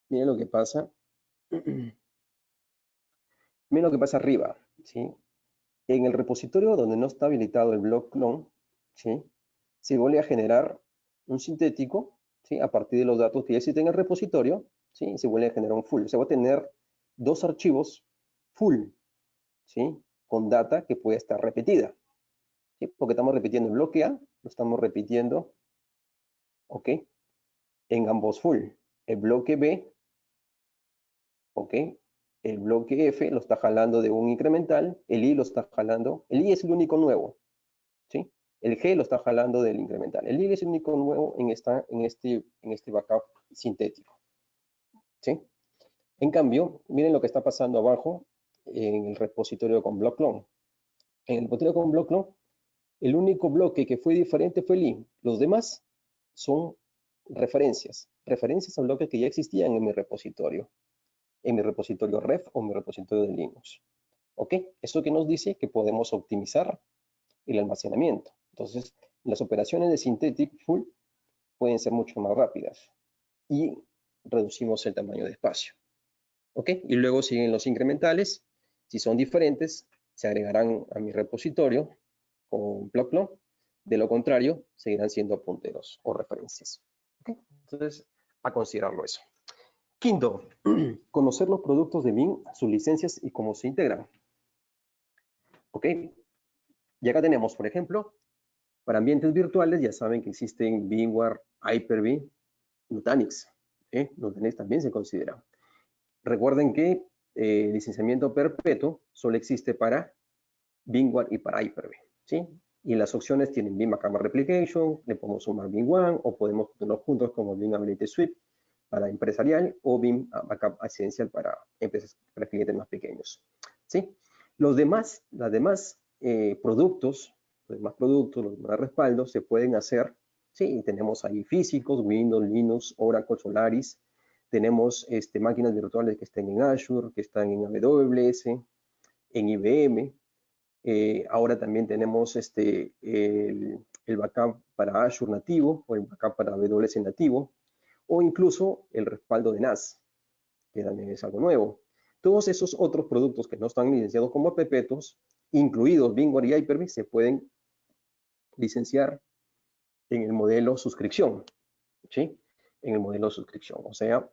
miren lo que pasa, miren lo que pasa arriba, ¿sí? En el repositorio donde no está habilitado el block clone, ¿sí? Se vuelve a generar un sintético, ¿sí? A partir de los datos que ya existen en el repositorio, ¿sí? Se vuelve a generar un full. Se va a tener dos archivos full, ¿sí? Con data que puede estar repetida, ¿sí? Porque estamos repitiendo el bloque A, lo estamos repitiendo, ¿ok? En ambos full. El bloque B, ¿ok? El bloque F lo está jalando de un incremental, el I lo está jalando, el I es el único nuevo, ¿sí? El G lo está jalando del incremental. El I es el único nuevo en este backup sintético, ¿sí? En cambio, miren lo que está pasando abajo en el repositorio con block clone. En el repositorio con block clone, el único bloque que fue diferente fue el I. Los demás son referencias a bloques que ya existían en mi repositorio ref o mi repositorio de Linux. ¿Ok? Eso que nos dice que podemos optimizar el almacenamiento. Entonces, las operaciones de Synthetic Full pueden ser mucho más rápidas y reducimos el tamaño de espacio. ¿Ok? Y luego siguen los incrementales. Si son diferentes, se agregarán a mi repositorio con plop. De lo contrario, seguirán siendo punteros o referencias. ¿Ok? Entonces, a considerarlo eso. Quinto, conocer los productos de Bing, sus licencias y cómo se integran. ¿Ok? Y acá tenemos, por ejemplo, para ambientes virtuales, ya saben que existen VMware, Hyper-V, Nutanix. Nutanix también se considera. Recuerden que licenciamiento perpetuo solo existe para VMware y para Hyper-V, ¿sí? Y las opciones tienen Vim Backup Replication, le podemos sumar Vim One o podemos ponerlos juntos como Vim Ability Suite para empresarial o Vim Backup Essential para empresas, para clientes más pequeños, ¿sí? Los demás productos, los demás respaldos se pueden hacer, ¿sí? Tenemos ahí físicos, Windows, Linux, Oracle, Solaris. Tenemos máquinas virtuales que estén en Azure, que están en AWS, en IBM. Ahora también tenemos el backup para Azure nativo o el backup para AWS nativo, o incluso el respaldo de NAS, que también es algo nuevo. Todos esos otros productos que no están licenciados como perpetuos, incluidos VMware y Hyper-V, se pueden licenciar en el modelo suscripción, ¿sí? En el modelo suscripción, o sea,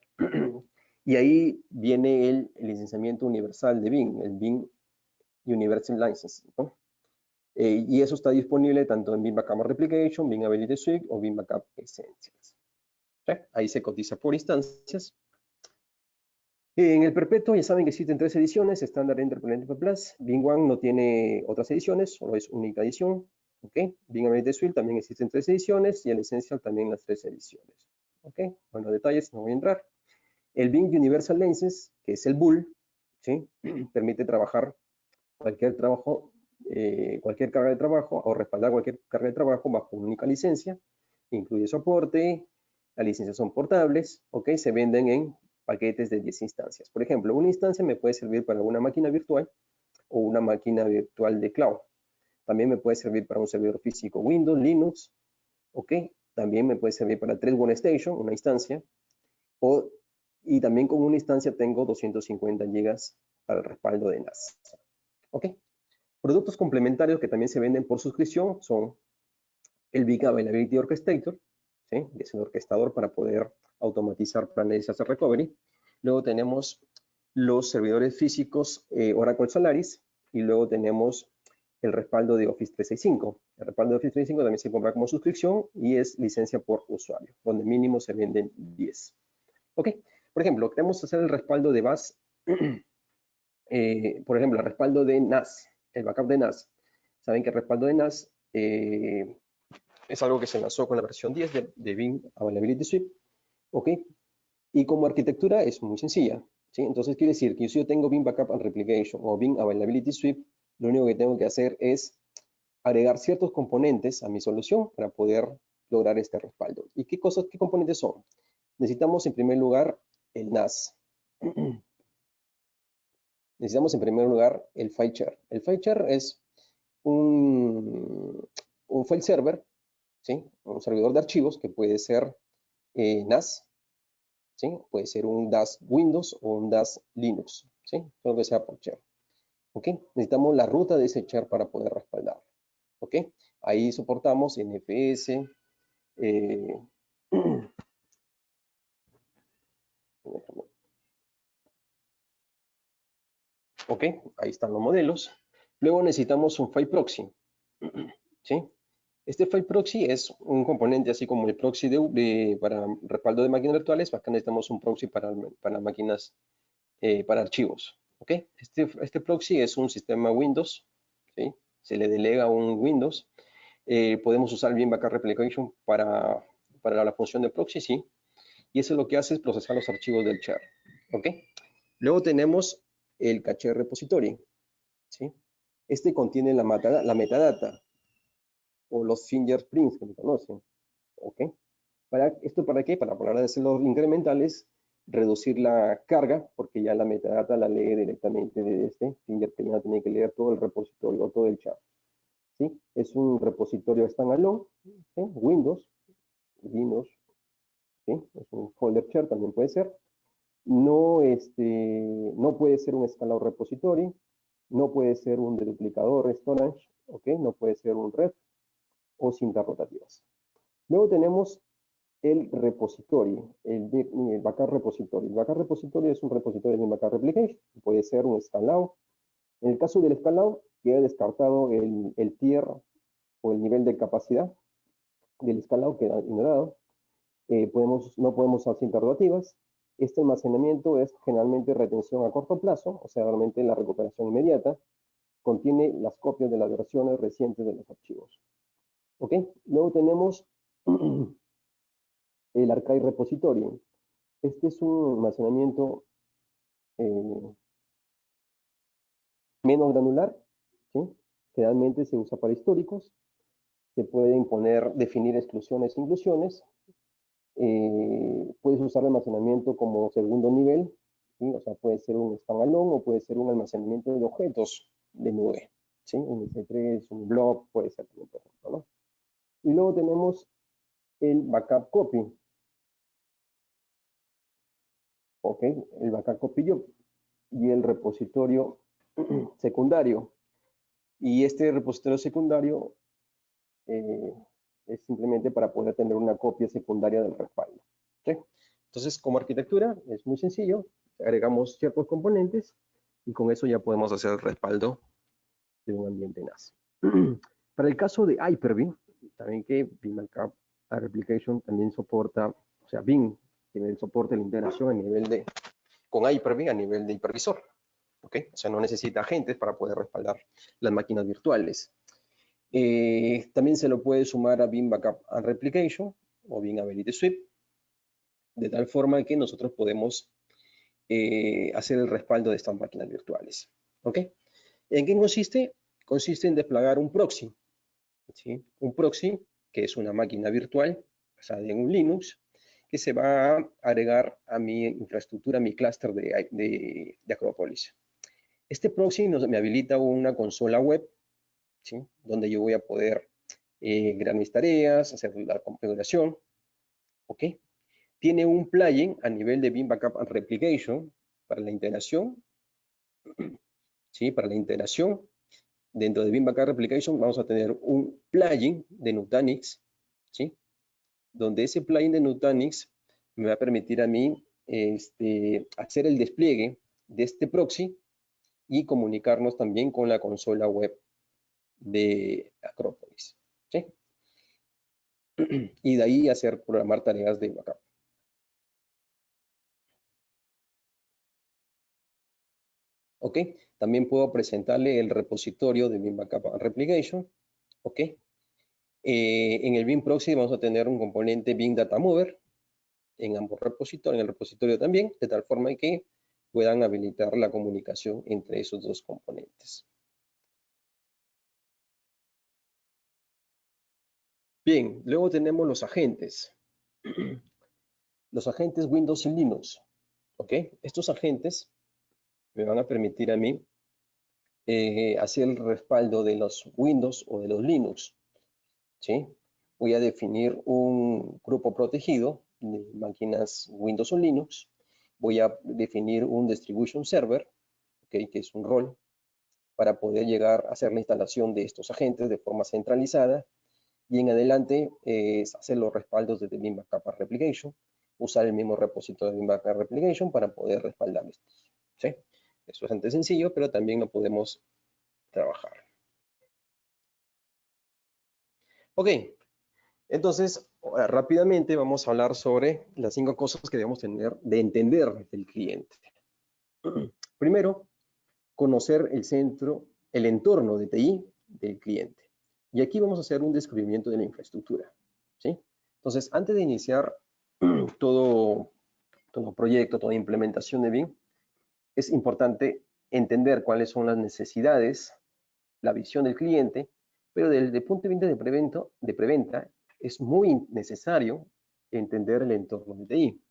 y ahí viene el licenciamiento universal de Bing, el Bing Universal License, ¿no? Y eso está disponible tanto en Vim Backup Replication, Vim Ability Suite o Vim Backup Essentials. ¿Sí? Ahí se cotiza por instancias. En el perpetuo ya saben que existen 3 ediciones, Standard, Enterprise, Plus. Vim One no tiene otras ediciones, solo es única edición. ¿Okay? Vim Ability Suite también existen 3 ediciones y el Essential también las 3 ediciones. ¿Okay? Bueno, detalles no voy a entrar. El Vim Universal License, que es el BUL, ¿sí? Permite trabajar cualquier trabajo, cualquier carga de trabajo o respaldar cualquier carga de trabajo bajo una única licencia. Incluye soporte, las licencias son portables, ¿ok? Se venden en paquetes de 10 instancias. Por ejemplo, una instancia me puede servir para una máquina virtual o una máquina virtual de cloud. También me puede servir para un servidor físico Windows, Linux, ¿ok? También me puede servir para 3 Workstation, una instancia, y también con una instancia tengo 250 GB para el respaldo de NAS. ¿Ok? Productos complementarios que también se venden por suscripción son el Big Availability Orchestrator, ¿sí? Es el orquestador para poder automatizar planes de disaster recovery. Luego tenemos los servidores físicos Oracle Solaris y luego tenemos el respaldo de Office 365. El respaldo de Office 365 también se compra como suscripción y es licencia por usuario, donde mínimo se venden 10. ¿Ok? Por ejemplo, queremos hacer el respaldo de BAS, por ejemplo, el respaldo de NAS, el backup de NAS. Saben que el respaldo de NAS es algo que se lanzó con la versión 10 de Bing Availability Suite, ¿ok? Y como arquitectura es muy sencilla, ¿sí? Entonces quiere decir que si yo tengo Bing Backup and Replication o Bing Availability Suite, lo único que tengo que hacer es agregar ciertos componentes a mi solución para poder lograr este respaldo. ¿Y qué componentes son? Necesitamos en primer lugar el NAS. Necesitamos en primer lugar el file share. El file share es un file server, ¿sí? Un servidor de archivos que puede ser NAS, ¿sí? Puede ser un DAS Windows o un DAS Linux, ¿sí? Todo lo que sea por share. ¿Ok? Necesitamos la ruta de ese share para poder respaldar. ¿Ok? Ahí soportamos NFS. ¿Ok? Ahí están los modelos. Luego necesitamos un file proxy, ¿sí? Este file proxy es un componente así como el proxy para respaldo de máquinas virtuales. Acá necesitamos un proxy para máquinas, para archivos. ¿Ok? Este proxy es un sistema Windows, ¿sí? Se le delega un Windows. Podemos usar bien Backup Replication para la función de proxy, sí. Y eso lo que hace es procesar los archivos del share. ¿Ok? Luego tenemos el caché repository, ¿sí? Este contiene la metadata o los fingerprints que se conocen. ¿Ok? ¿Esto para qué? Para hablar de hacer los incrementales, reducir la carga, porque ya la metadata la lee directamente de este fingerprint, no tiene que leer todo el repositorio, todo el chat. ¿Sí? Es un repositorio standalone, ¿sí? Windows, Linux, ¿sí? Es un folder share, también puede ser. No, no puede ser un escalado repository, no puede ser un deduplicador storage, ¿ok? No puede ser un ref o cintas rotativas. Luego tenemos el repository, el backup repository. El backup repository es un repositorio de backup replication, puede ser un escalado. En el caso del escalado, queda descartado el tier o el nivel de capacidad del escalado, queda ignorado. No podemos usar cintas rotativas. Este almacenamiento es generalmente retención a corto plazo, o sea, realmente la recuperación inmediata. Contiene las copias de las versiones recientes de los archivos. ¿Ok? Luego tenemos el archive repository. Este es un almacenamiento menos granular, ¿sí? Generalmente se usa para históricos. Se pueden definir exclusiones e inclusiones. Puedes usar almacenamiento como segundo nivel, ¿sí? O sea, puede ser un standalone o puede ser un almacenamiento de objetos de nube, ¿sí? Un S3, un blob, puede ser también, por ejemplo, ¿no? Y luego tenemos el backup copy, ¿ok? El backup copy job y el repositorio secundario. Y este repositorio secundario es simplemente para poder tener una copia secundaria del respaldo, ¿sí? Entonces, como arquitectura, es muy sencillo. Agregamos ciertos componentes y con eso ya podemos hacer el respaldo de un ambiente NAS. Para el caso de Hyper-V, también que Vim Backup Replication también soporta, o sea, Vim tiene el soporte de la integración a nivel de, con Hyper-V a nivel de hipervisor, ¿ok? O sea, no necesita agentes para poder respaldar las máquinas virtuales. También se lo puede sumar a Vim Backup and Replication o Vim Ability Sweep, de tal forma que nosotros podemos hacer el respaldo de estas máquinas virtuales. ¿Ok? ¿En qué consiste? Consiste en desplegar un proxy, ¿sí? Un proxy, que es una máquina virtual basada en un Linux, que se va a agregar a mi infraestructura, a mi clúster de Acropolis. Este proxy me habilita una consola web, ¿sí? Donde yo voy a poder crear mis tareas, hacer la configuración, ¿ok? Tiene un plugin a nivel de Vim Backup and Replication para la integración, ¿sí? Para la integración. Dentro de Vim Backup Replication vamos a tener un plugin de Nutanix, ¿sí? Donde ese plugin de Nutanix me va a permitir a mí hacer el despliegue de este proxy y comunicarnos también con la consola web de Acropolis, ¿sí? Y de ahí programar tareas de backup. ¿Ok? También puedo presentarle el repositorio de Vim Backup and Replication. ¿Ok? En el Vim Proxy vamos a tener un componente Vim Data Mover en ambos repositorios, en el repositorio también, de tal forma que puedan habilitar la comunicación entre esos dos componentes. Bien, luego tenemos los agentes. Los agentes Windows y Linux. ¿Ok? Estos agentes me van a permitir a mí hacer el respaldo de los Windows o de los Linux, ¿sí? Voy a definir un grupo protegido de máquinas Windows o Linux. Voy a definir un distribution server, ¿okay? Que es un rol para poder llegar a hacer la instalación de estos agentes de forma centralizada. Y en adelante es hacer los respaldos desde Vim Backup Replication, usar el mismo repositorio de Vim Backup Replication para poder respaldar estos, ¿sí? Eso es bastante sencillo, pero también lo podemos trabajar. Ok, entonces rápidamente vamos a hablar sobre las 5 cosas que debemos tener de entender del cliente. Primero, conocer el entorno de TI del cliente. Y aquí vamos a hacer un descubrimiento de la infraestructura, ¿sí? Entonces, antes de iniciar todo proyecto, toda implementación de Vim, es importante entender cuáles son las necesidades, la visión del cliente, pero desde el punto de vista de preventa es muy necesario entender el entorno de TI.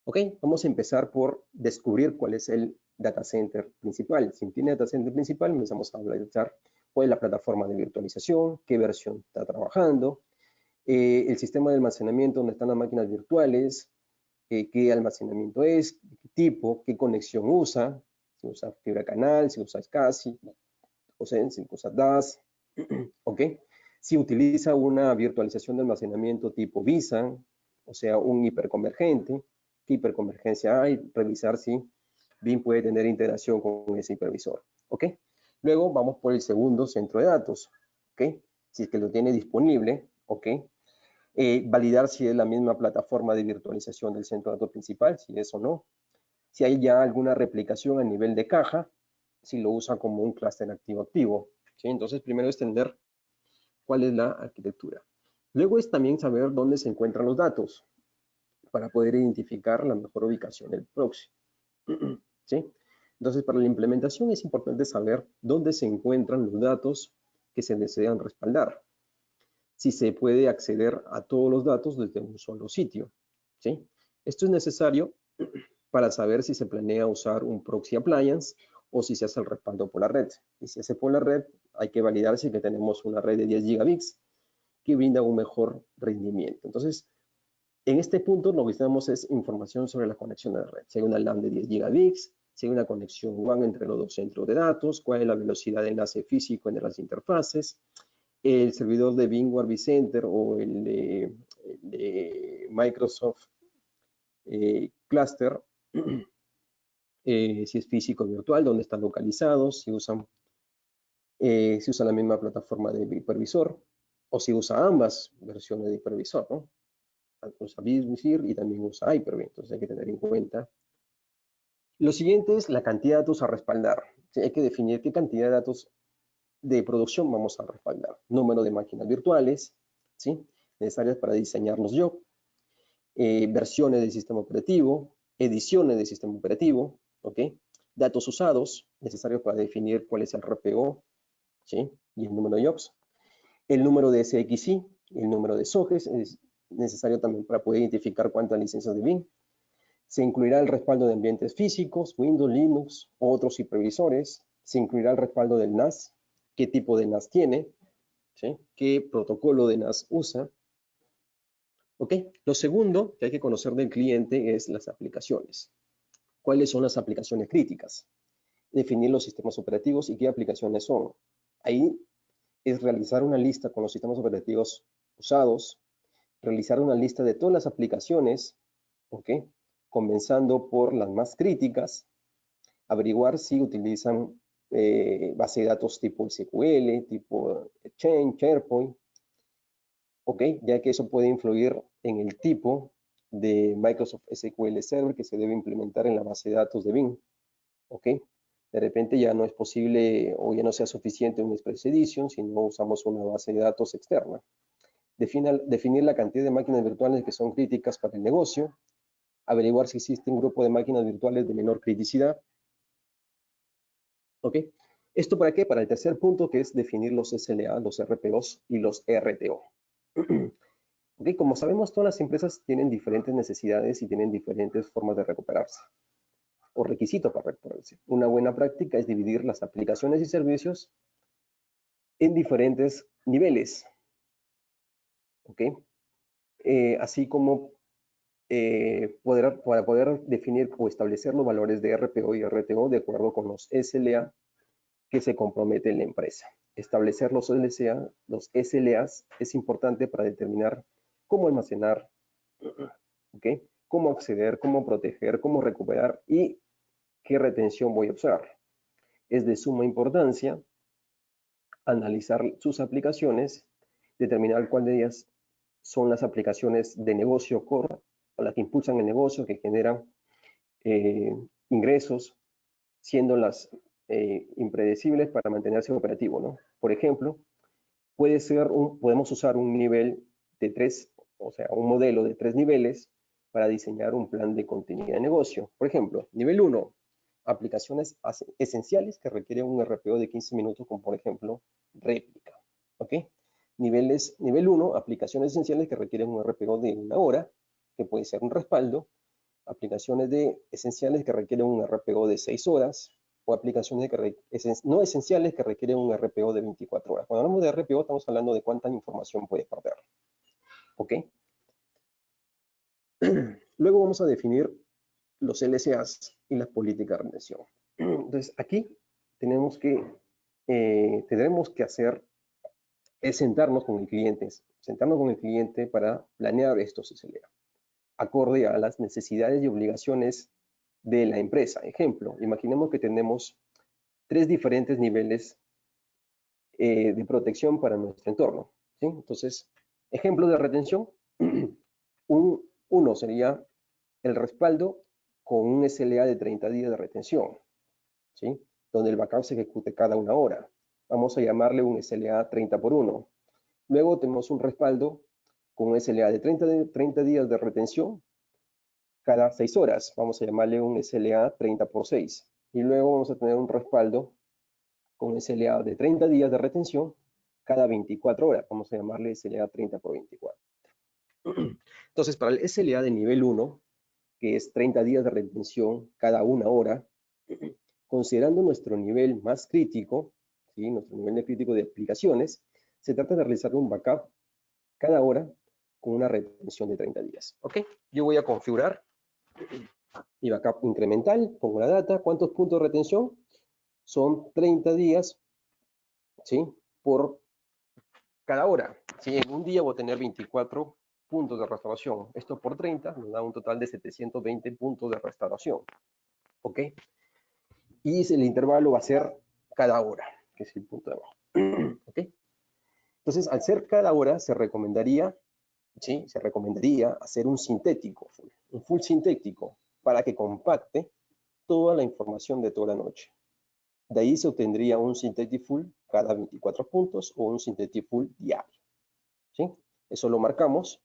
Ok, vamos a empezar por descubrir cuál es el data center principal. Si tiene data center principal, empezamos a hablar cuál es la plataforma de virtualización, qué versión está trabajando, El sistema de almacenamiento donde están las máquinas virtuales, qué almacenamiento es, qué tipo, qué conexión usa, si usa fibra canal, si usa SCSI, o sea, si usa DAS, ¿ok? Si utiliza una virtualización de almacenamiento tipo vSAN, o sea, un hiperconvergente, qué hiperconvergencia hay, revisar si BIM puede tener integración con ese hipervisor, ¿ok? Luego vamos por el segundo centro de datos, ¿ok? Si es que lo tiene disponible, ¿ok? Validar si es la misma plataforma de virtualización del centro de datos principal, si es o no. Si hay ya alguna replicación a nivel de caja, si lo usa como un clúster activo-activo. ¿Sí? Entonces, primero es entender cuál es la arquitectura. Luego es también saber dónde se encuentran los datos para poder identificar la mejor ubicación del proxy. ¿Sí? Entonces, para la implementación es importante saber dónde se encuentran los datos que se desean respaldar. Si se puede acceder a todos los datos desde un solo sitio. ¿Sí? Esto es necesario para saber si se planea usar un proxy appliance o si se hace el respaldo por la red. Y si se hace por la red, hay que validar si que tenemos una red de 10 gigabits que brinda un mejor rendimiento. Entonces, en este punto lo que necesitamos es información sobre la conexión de la red. Si hay una LAN de 10 gigabits, si hay una conexión WAN entre los dos centros de datos, cuál es la velocidad de enlace físico entre las interfaces, el servidor de Bing War vCenter o el de Microsoft Cluster, si es físico o virtual, dónde están localizados, si usa la misma plataforma de hipervisor o si usa ambas versiones de hipervisor, ¿no? Usa vSphere y también usa Hyper-V, entonces hay que tener en cuenta. Lo siguiente es la cantidad de datos a respaldar. ¿Sí? Hay que definir qué cantidad de datos de producción vamos a respaldar. Número de máquinas virtuales, ¿sí? Necesarias para diseñar los jobs, versiones del sistema operativo, ediciones del sistema operativo, ¿ok? Datos usados, necesarios para definir cuál es el RPO, ¿sí? Y el número de jobs. El número de SXI, el número de SOGES, es necesario también para poder identificar cuántas licencias de BIM. Se incluirá el respaldo de ambientes físicos, Windows, Linux, o otros hipervisores. Se incluirá el respaldo del NAS, qué tipo de NAS tiene, ¿sí? Qué protocolo de NAS usa. ¿Ok? Lo segundo que hay que conocer del cliente es las aplicaciones. ¿Cuáles son las aplicaciones críticas? Definir los sistemas operativos y qué aplicaciones son. Ahí es realizar una lista con los sistemas operativos usados, realizar una lista de todas las aplicaciones, ¿ok? Comenzando por las más críticas, averiguar si utilizan base de datos tipo SQL, tipo Exchange, SharePoint, ¿ok? Ya que eso puede influir en el tipo de Microsoft SQL Server que se debe implementar en la base de datos de BIM, ¿ok? De repente ya no es posible o ya no sea suficiente un Express Edition si no usamos una base de datos externa. Definir la cantidad de máquinas virtuales que son críticas para el negocio, averiguar si existe un grupo de máquinas virtuales de menor criticidad, ¿ok? ¿Esto para qué? Para el tercer punto, que es definir los SLA, los RPOs y los RTO. ¿Ok? Como sabemos, todas las empresas tienen diferentes necesidades y tienen diferentes formas de recuperarse o requisitos para recuperarse. Una buena práctica es dividir las aplicaciones y servicios en diferentes niveles, ¿ok? Así como para poder definir o establecer los valores de RPO y RTO de acuerdo con los SLA que se compromete en la empresa. Establecer los SLAs es importante para determinar cómo almacenar, ¿ok? Cómo acceder, cómo proteger, cómo recuperar y qué retención voy a usar. Es de suma importancia analizar sus aplicaciones, determinar cuál de ellas son las aplicaciones de negocio core, o las que impulsan el negocio, que generan ingresos, siendo las impredecibles para mantenerse operativo, ¿no? Por ejemplo, podemos usar un nivel de 3, o sea, un modelo de 3 niveles para diseñar un plan de continuidad de negocio. Por ejemplo, nivel 1, aplicaciones esenciales que requieren un RPO de 15 minutos, como por ejemplo, réplica. ¿Ok? Nivel 1, aplicaciones esenciales que requieren un RPO de 1 hora, que puede ser un respaldo. Aplicaciones esenciales que requieren un RPO de 6 horas, o aplicaciones no esenciales que requieren un RPO de 24 horas. Cuando hablamos de RPO, estamos hablando de cuánta información puede perder. ¿ok? Luego vamos a definir los LSAs y las políticas de retención. Entonces, aquí tendremos que hacer es sentarnos con el cliente para planear estos SLA, acorde a las necesidades y obligaciones de la empresa. Ejemplo, imaginemos que tenemos 3 diferentes niveles de protección para nuestro entorno, ¿sí? Entonces, ejemplo de retención, uno sería el respaldo con un SLA de 30 días de retención, ¿sí? Donde el backup se ejecute cada 1 hora. Vamos a llamarle un SLA 30x1. Luego tenemos un respaldo con un SLA de 30 días de retención cada 6 horas. Vamos a llamarle un SLA 30x6. Y luego vamos a tener un respaldo con SLA de 30 días de retención cada 24 horas. Vamos a llamarle SLA 30x24. Entonces, para el SLA de nivel 1, que es 30 días de retención cada 1 hora, considerando nuestro nivel más crítico, ¿sí? Nuestro nivel de crítico de aplicaciones, se trata de realizar un backup cada hora con una retención de 30 días. ¿Ok? Yo voy a configurar mi backup incremental, pongo la data, ¿cuántos puntos de retención? Son 30 días, ¿sí? Por cada hora. ¿Sí? En un día voy a tener 24 puntos de restauración. Esto por 30 nos da un total de 720 puntos de restauración. ¿Ok? Y el intervalo va a ser cada hora, que es el punto de abajo. ¿Ok? Entonces, al ser cada hora, se recomendaría, ¿sí? Se recomendaría hacer un sintético, un full sintético, para que compacte toda la información de toda la noche. De ahí se obtendría un synthetic full cada 24 puntos o un synthetic full diario, ¿sí? Eso lo marcamos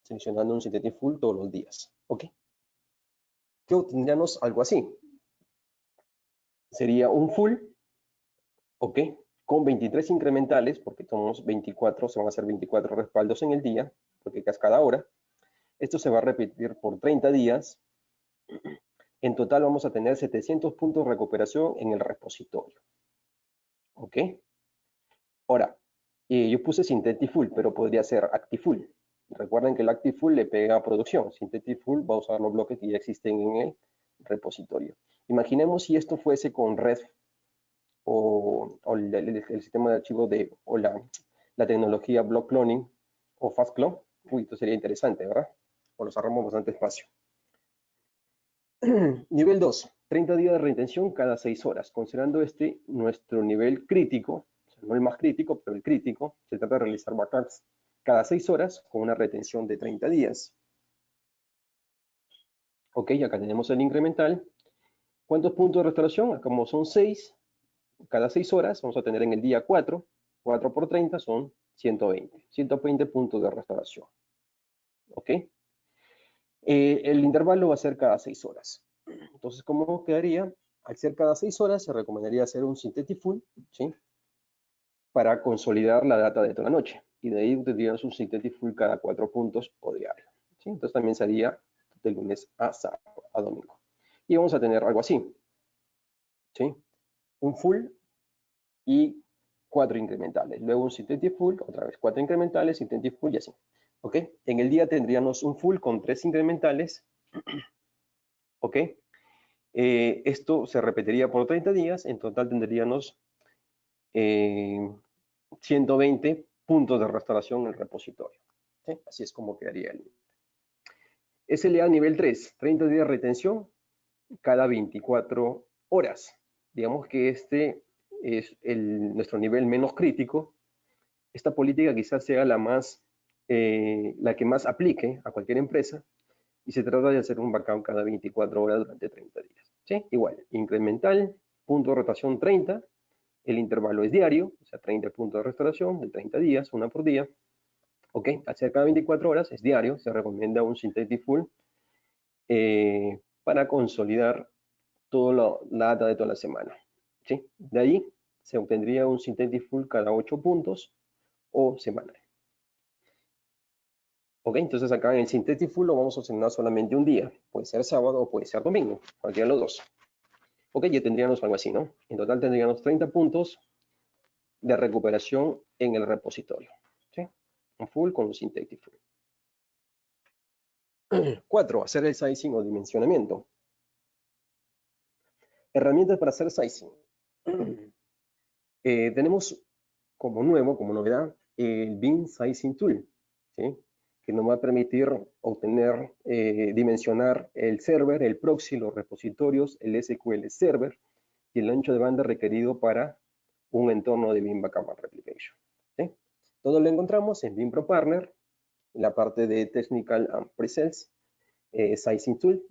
seleccionando un synthetic full todos los días, ¿ok? ¿Qué obtendríamos? Algo así. Sería un full, ¿ok? Con 23 incrementales, porque tomamos 24, se van a hacer 24 respaldos en el día, porque es cada hora. Esto se va a repetir por 30 días. En total vamos a tener 700 puntos de recuperación en el repositorio. ¿Ok? Ahora, yo puse Synthetic Full, pero podría ser Active Full. Recuerden que el Active Full le pega a producción. Synthetic Full va a usar los bloques que ya existen en el repositorio. Imaginemos si esto fuese con Red o el sistema de archivos o la tecnología Block Cloning o Fast Clone. Uy, esto sería interesante, ¿verdad? O nos ahorramos bastante espacio. Nivel 2, 30 días de retención cada 6 horas. Considerando nuestro nivel crítico, o sea, no el más crítico, pero el crítico, se trata de realizar backups cada 6 horas con una retención de 30 días. Ok, acá tenemos el incremental. ¿Cuántos puntos de restauración? Como son 6, cada 6 horas vamos a tener en el día 4. 4 por 30 son 120. 120 puntos de restauración. Ok. El intervalo va a ser cada 6 horas. Entonces, ¿cómo quedaría? Al ser cada 6 horas, se recomendaría hacer un synthetic full, ¿sí? Para consolidar la data de toda la noche. Y de ahí tendríamos un synthetic full cada 4 puntos o diario, ¿sí? Entonces también sería de lunes a domingo. Y vamos a tener algo así, ¿sí? Un full y 4 incrementales. Luego un synthetic full, otra vez 4 incrementales, synthetic full y así. ¿Ok? En el día tendríamos un full con 3 incrementales. ¿Ok? Esto se repetiría por 30 días. En total tendríamos 120 puntos de restauración en el repositorio. ¿Sí? Así es como quedaría el SLA nivel 3, 30 días de retención cada 24 horas. Digamos que este es nuestro nivel menos crítico. Esta política quizás sea la que más aplique a cualquier empresa y se trata de hacer un backup cada 24 horas durante 30 días. ¿Sí? Igual, incremental, punto de rotación 30, el intervalo es diario, o sea, 30 puntos de restauración de 30 días, una por día. ¿Ok? Hacer cada 24 horas es diario, se recomienda un synthetic full para consolidar toda la data de toda la semana. ¿Sí? De ahí se obtendría un synthetic full cada 8 puntos o semanal. Ok, entonces acá en el synthetic full lo vamos a asignar solamente un día. Puede ser sábado o puede ser domingo, cualquiera de los dos. Ok, ya tendríamos algo así, ¿no? En total tendríamos 30 puntos de recuperación en el repositorio. ¿Sí? Un full con un synthetic full. 4. Hacer el sizing o dimensionamiento. Herramientas para hacer sizing. Tenemos como novedad, el Bin Sizing Tool, ¿sí? Que nos va a permitir obtener, dimensionar el server, el proxy, los repositorios, el SQL Server y el ancho de banda requerido para un entorno de Bin Backup and Replication, ¿sí? Todo lo encontramos en Bin Pro Partner, en la parte de Technical and Pre-Sales, Sizing Tool,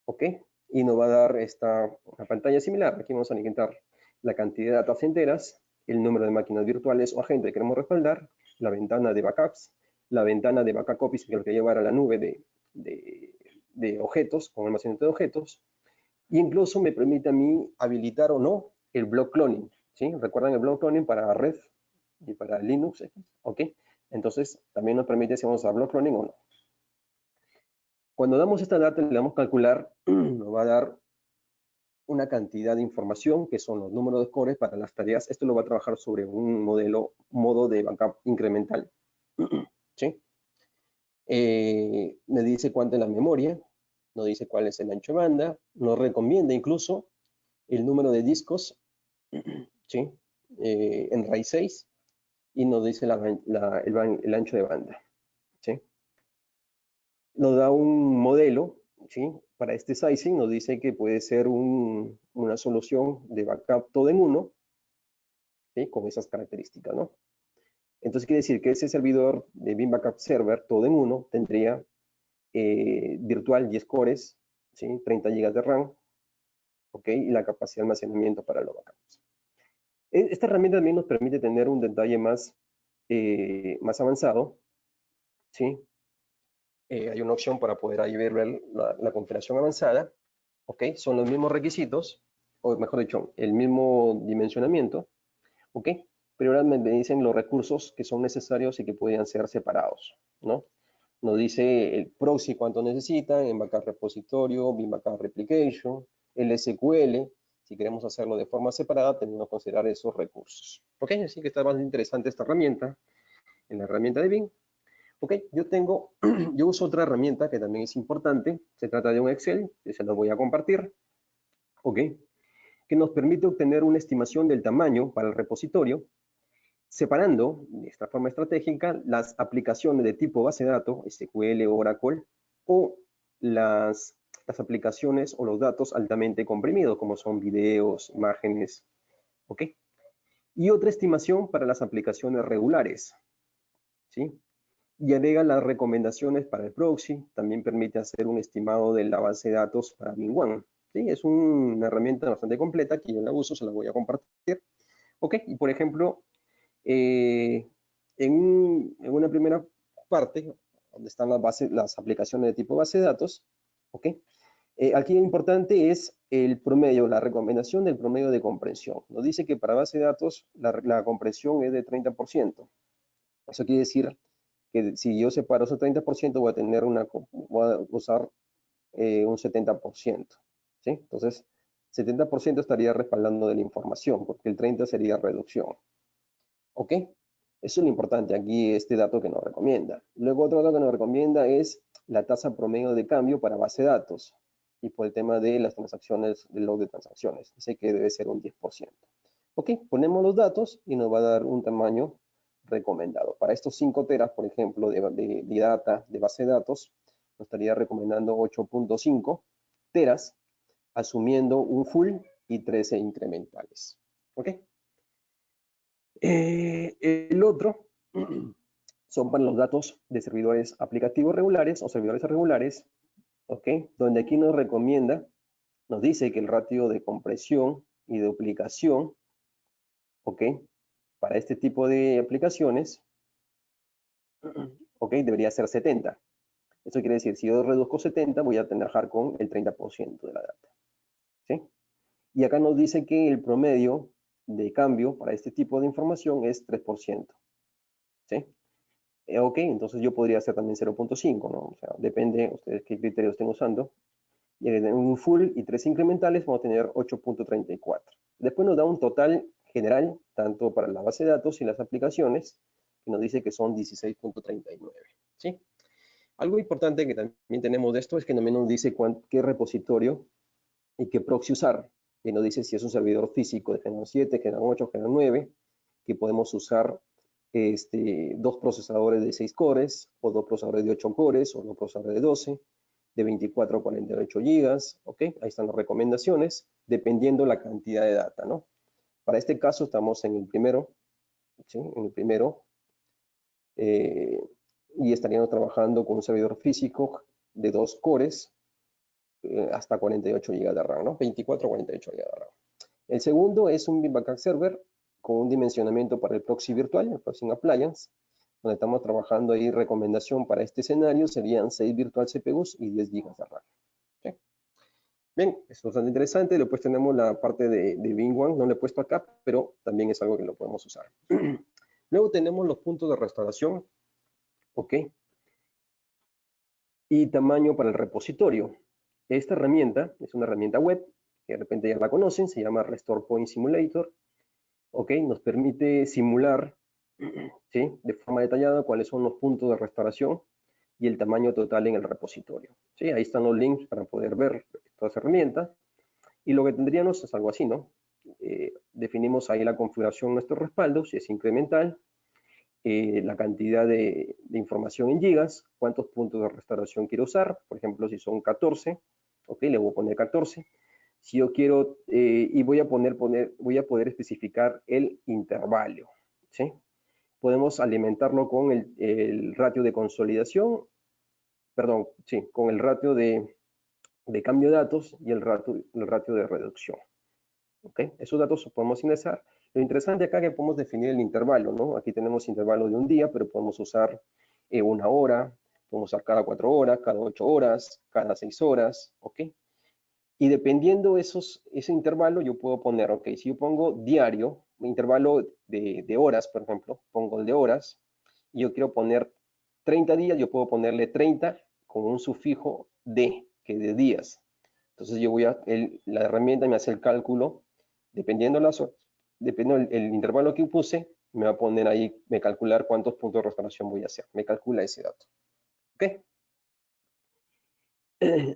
¿ok? Y nos va a dar una pantalla similar. Aquí vamos a indicar la cantidad de datos enteras, el número de máquinas virtuales o agentes que queremos respaldar, la ventana de backups, la ventana de backup copies, que es lo que lleva a la nube de objetos, con almacenamiento de objetos, y incluso me permite a mí habilitar o no el block cloning, ¿sí? ¿Recuerdan el block cloning para red y para Linux? ¿Ok? Entonces, también nos permite si vamos a block cloning o no. Cuando damos esta data, le damos calcular, nos va a dar una cantidad de información, que son los números de cores para las tareas. Esto lo va a trabajar sobre un modo de backup incremental. ¿Sí? Me dice cuánta es la memoria, nos dice cuál es el ancho de banda, nos recomienda incluso el número de discos, ¿sí? En RAID 6, y nos dice el ancho de banda, ¿sí? Nos da un modelo, ¿sí? Para este sizing nos dice que puede ser una solución de backup todo en uno, ¿sí? Con esas características, ¿no? Entonces quiere decir que ese servidor de Bin Backup Server todo en uno tendría virtual 10 cores, ¿sí? 30 GB de RAM, ¿ok? Y la capacidad de almacenamiento para los backups. Esta herramienta también nos permite tener un detalle más avanzado, ¿sí? Hay una opción para poder ahí ver la configuración avanzada, ¿ok? Son los mismos requisitos, o mejor dicho, el mismo dimensionamiento, ¿ok? Pero ahora me dicen los recursos que son necesarios y que podrían ser separados, ¿no? Nos dice el proxy cuánto necesita, en backup repositorio, bin backup replication, el SQL. Si queremos hacerlo de forma separada, tenemos que considerar esos recursos, ¿ok? Así que está más interesante esta herramienta, en la herramienta de Bin. Ok, yo uso otra herramienta que también es importante. Se trata de un Excel, que se los voy a compartir. Ok, que nos permite obtener una estimación del tamaño para el repositorio, separando de esta forma estratégica las aplicaciones de tipo base de datos, SQL o Oracle, o las aplicaciones o los datos altamente comprimidos, como son videos, imágenes. Ok, y otra estimación para las aplicaciones regulares, ¿sí? Y agrega las recomendaciones para el proxy. También permite hacer un estimado de la base de datos para Bin1. ¿Sí? Es una herramienta bastante completa que yo la uso, se la voy a compartir. Ok, y por ejemplo, en una primera parte, donde están las aplicaciones de tipo base de datos, ok, aquí lo importante es el promedio, la recomendación del promedio de comprensión. Nos dice que para base de datos la comprensión es de 30%. Eso quiere decir que si yo separo ese 30%, voy a usar un 70%, ¿sí? Entonces, 70% estaría respaldando de la información, porque el 30% sería reducción, ¿ok? Eso es lo importante aquí, este dato que nos recomienda. Luego, otro dato que nos recomienda es la tasa promedio de cambio para base de datos, y por el tema de las transacciones, del log de transacciones. Dice que debe ser un 10%. Ok, ponemos los datos y nos va a dar un tamaño recomendado. Para estos 5 teras, por ejemplo, de data, de base de datos, nos estaría recomendando 8.5 teras, asumiendo un full y 13 incrementales. ¿Ok? El otro son para los datos de servidores aplicativos regulares o servidores irregulares, ¿ok? Donde aquí nos recomienda, nos dice que el ratio de compresión y duplicación, ¿ok? Para este tipo de aplicaciones, ok, debería ser 70. Eso quiere decir, si yo reduzco 70, voy a trabajar con el 30% de la data, ¿sí? Y acá nos dice que el promedio de cambio para este tipo de información es 3%, ¿sí? Ok, entonces yo podría hacer también 0.5, ¿no? O sea, depende ustedes qué criterios estén usando. Y en un full y 3 incrementales vamos a tener 8.34. Después nos da un total general, tanto para la base de datos y las aplicaciones, que nos dice que son 16.39, ¿sí? Algo importante que también tenemos de esto es que también nos dice qué repositorio y qué proxy usar, que nos dice si es un servidor físico de General 7, General 8, General 9, que podemos usar dos procesadores de 6 cores, o 2 procesadores de 8 cores, o 2 procesadores de 12, de 24 a 48 gigas, ¿ok? Ahí están las recomendaciones, dependiendo la cantidad de data, ¿no? Para este caso estamos en el primero, ¿sí? En el primero, y estaríamos trabajando con un servidor físico de 2 cores, hasta 48 GB de RAM, ¿no? 24 a 48 GB de RAM. El segundo es un backup server con un dimensionamiento para el proxy virtual, el proxy appliance, donde estamos trabajando ahí. Recomendación para este escenario serían 6 virtual CPUs y 10 GB de RAM. ¿Okay? Bien, es bastante interesante. Después tenemos la parte de Bing One, no lo he puesto acá, pero también es algo que lo podemos usar. Luego tenemos los puntos de restauración, ¿ok? Y tamaño para el repositorio. Esta herramienta es una herramienta web, que de repente ya la conocen, se llama Restore Point Simulator. ¿Ok? Nos permite simular, ¿sí? De forma detallada cuáles son los puntos de restauración y el tamaño total en el repositorio. ¿Sí? Ahí están los links para poder ver toda esa herramienta. Y lo que tendríamos es algo así, ¿no? Definimos ahí la configuración de nuestros respaldos, si es incremental, la cantidad de información en gigas, cuántos puntos de restauración quiero usar. Por ejemplo, si son 14, ¿ok? Le voy a poner 14. Si yo quiero, y voy a poder especificar el intervalo, ¿sí? Podemos alimentarlo con el ratio de consolidación, perdón, sí, con el ratio de cambio de datos y el ratio de reducción. ¿Ok? Esos datos podemos ingresar. Lo interesante acá es que podemos definir el intervalo, ¿no? Aquí tenemos intervalo de un día, pero podemos usar una hora, podemos usar cada 4 horas, cada 8 horas, cada 6 horas, ¿ok? Y dependiendo ese intervalo, yo puedo poner, ok, si yo pongo diario, intervalo de horas, por ejemplo, pongo el de horas, y yo quiero poner 30 días, yo puedo ponerle 30 con un sufijo de, que de días. Entonces yo la herramienta me hace el cálculo, dependiendo el intervalo que puse, me va a poner ahí, me calcular cuántos puntos de restauración voy a hacer. Me calcula ese dato. ¿Ok?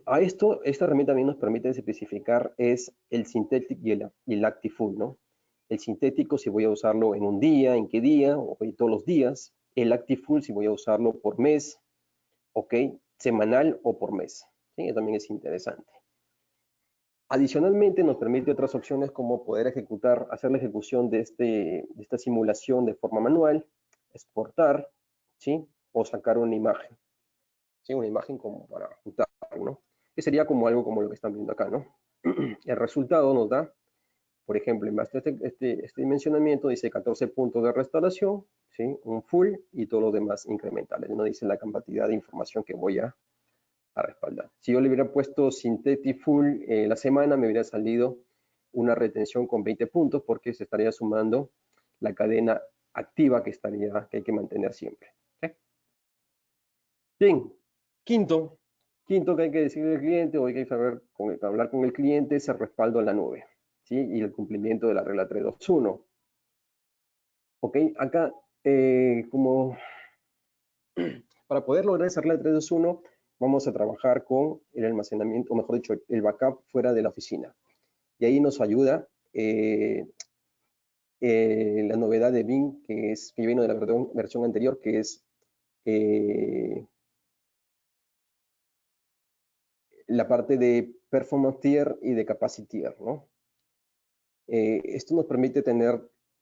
A esta herramienta también nos permite especificar es el synthetic y el active full, ¿no? El sintético si voy a usarlo en un día, en qué día, o todos los días. El active full si voy a usarlo por mes, ok, semanal o por mes. ¿Sí? También es interesante. Adicionalmente nos permite otras opciones como poder hacer la ejecución de esta simulación de forma manual, exportar, ¿sí? O sacar una imagen. ¿Sí? Una imagen como para ejecutar, ¿no? Que sería como algo como lo que están viendo acá, ¿no? El resultado nos da, por ejemplo, en base a este dimensionamiento, dice 14 puntos de restauración, ¿sí? Un full y todos los demás incrementales. No dice la cantidad de información que voy a respaldar. Si yo le hubiera puesto synthetic full la semana, me hubiera salido una retención con 20 puntos porque se estaría sumando la cadena activa que hay que mantener siempre. ¿Okay? Bien, quinto que hay que decirle al cliente o hay que hablar con el cliente es el respaldo a la nube, ¿sí? Y el cumplimiento de la regla 321. Ok, acá como para poder lograr esa regla 321 vamos a trabajar con el almacenamiento, o mejor dicho, el backup fuera de la oficina. Y ahí nos ayuda la novedad de Bing, que vino de la versión anterior, que es la parte de performance tier y de capacity tier, ¿no? Esto nos permite tener,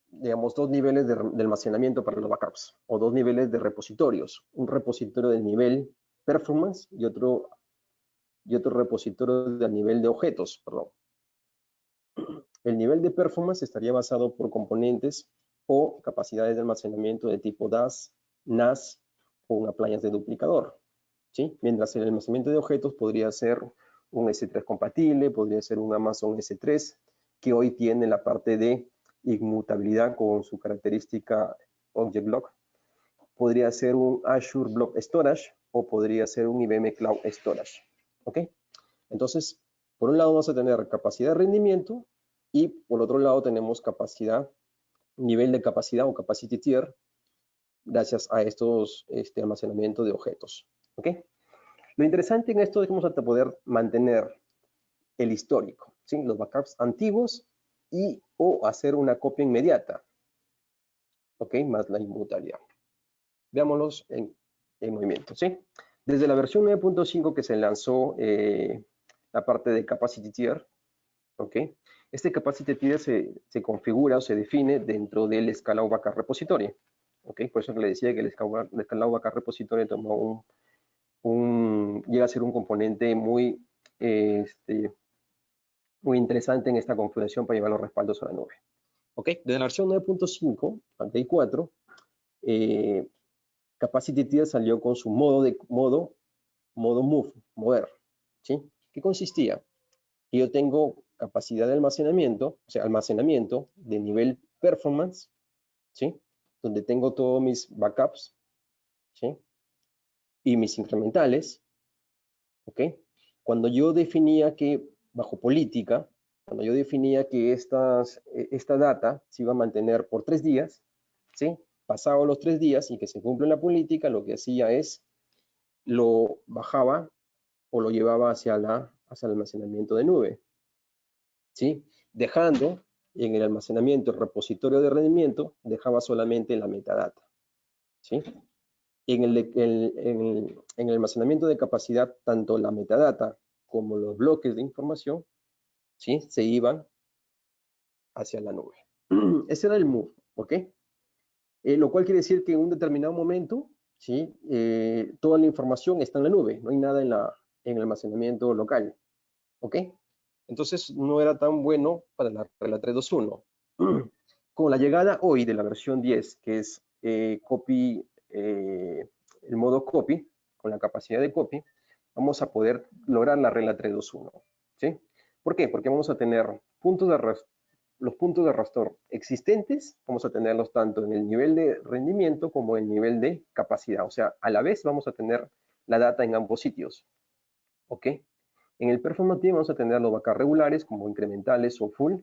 digamos, dos niveles de almacenamiento para los backups, o dos niveles de repositorios. Un repositorio del nivel performance y otro repositorio del nivel de objetos, perdón. El nivel de performance estaría basado por componentes o capacidades de almacenamiento de tipo DAS, NAS o un appliance de duplicador, ¿sí? Mientras el almacenamiento de objetos podría ser un S3 compatible, podría ser un Amazon S3, que hoy tiene la parte de inmutabilidad con su característica Object Block. Podría ser un Azure Block Storage o podría ser un IBM Cloud Storage, ¿ok? Entonces, por un lado vamos a tener capacidad de rendimiento y por otro lado tenemos nivel de capacidad o capacity tier gracias a estos almacenamiento de objetos. ¿Ok? Lo interesante en esto es que vamos a poder mantener el histórico, ¿sí? Los backups antiguos y o hacer una copia inmediata, ¿ok? Más la inmutabilidad. Veámoslos en movimiento, ¿sí? Desde la versión 9.5 que se lanzó la parte de Capacity Tier, ¿ok? Este Capacity Tier se configura o se define dentro del Scala Backup Repository, ¿ok? Por eso que le decía que el Scala Backup Repository toma llega a ser un componente muy, muy interesante en esta configuración para llevar los respaldos a la nube. ¿Ok? Desde la versión 9.5 al Day 4, Capacity Tier salió con su modo move, mover, ¿sí? ¿Qué consistía? Que yo tengo capacidad de almacenamiento, o sea, almacenamiento de nivel performance, ¿sí? Donde tengo todos mis backups, ¿sí? Y mis incrementales, ¿ok? Cuando yo definía que, bajo política, cuando yo definía que esta data se iba a mantener por 3 días, ¿sí? Pasados los 3 días y que se cumple la política, lo que hacía es, lo bajaba o lo llevaba hacia el almacenamiento de nube, ¿sí? Dejando en el almacenamiento, el repositorio de rendimiento, dejaba solamente la metadata, ¿sí? En el almacenamiento de capacidad, tanto la metadata como los bloques de información, ¿sí? Se iban hacia la nube. Ese era el move, ¿ok? Lo cual quiere decir que en un determinado momento, ¿sí? Toda la información está en la nube, no hay nada en el almacenamiento local, ¿ok? Entonces no era tan bueno para la regla 321. Con la llegada hoy de la versión 10, que es el modo copy, con la capacidad de copy, vamos a poder lograr la regla 321, ¿sí? ¿Por qué? Porque vamos a tener los puntos de rastro existentes, vamos a tenerlos tanto en el nivel de rendimiento como en el nivel de capacidad. O sea, a la vez vamos a tener la data en ambos sitios, ¿ok? En el performance tier vamos a tener los backups regulares como incrementales o full,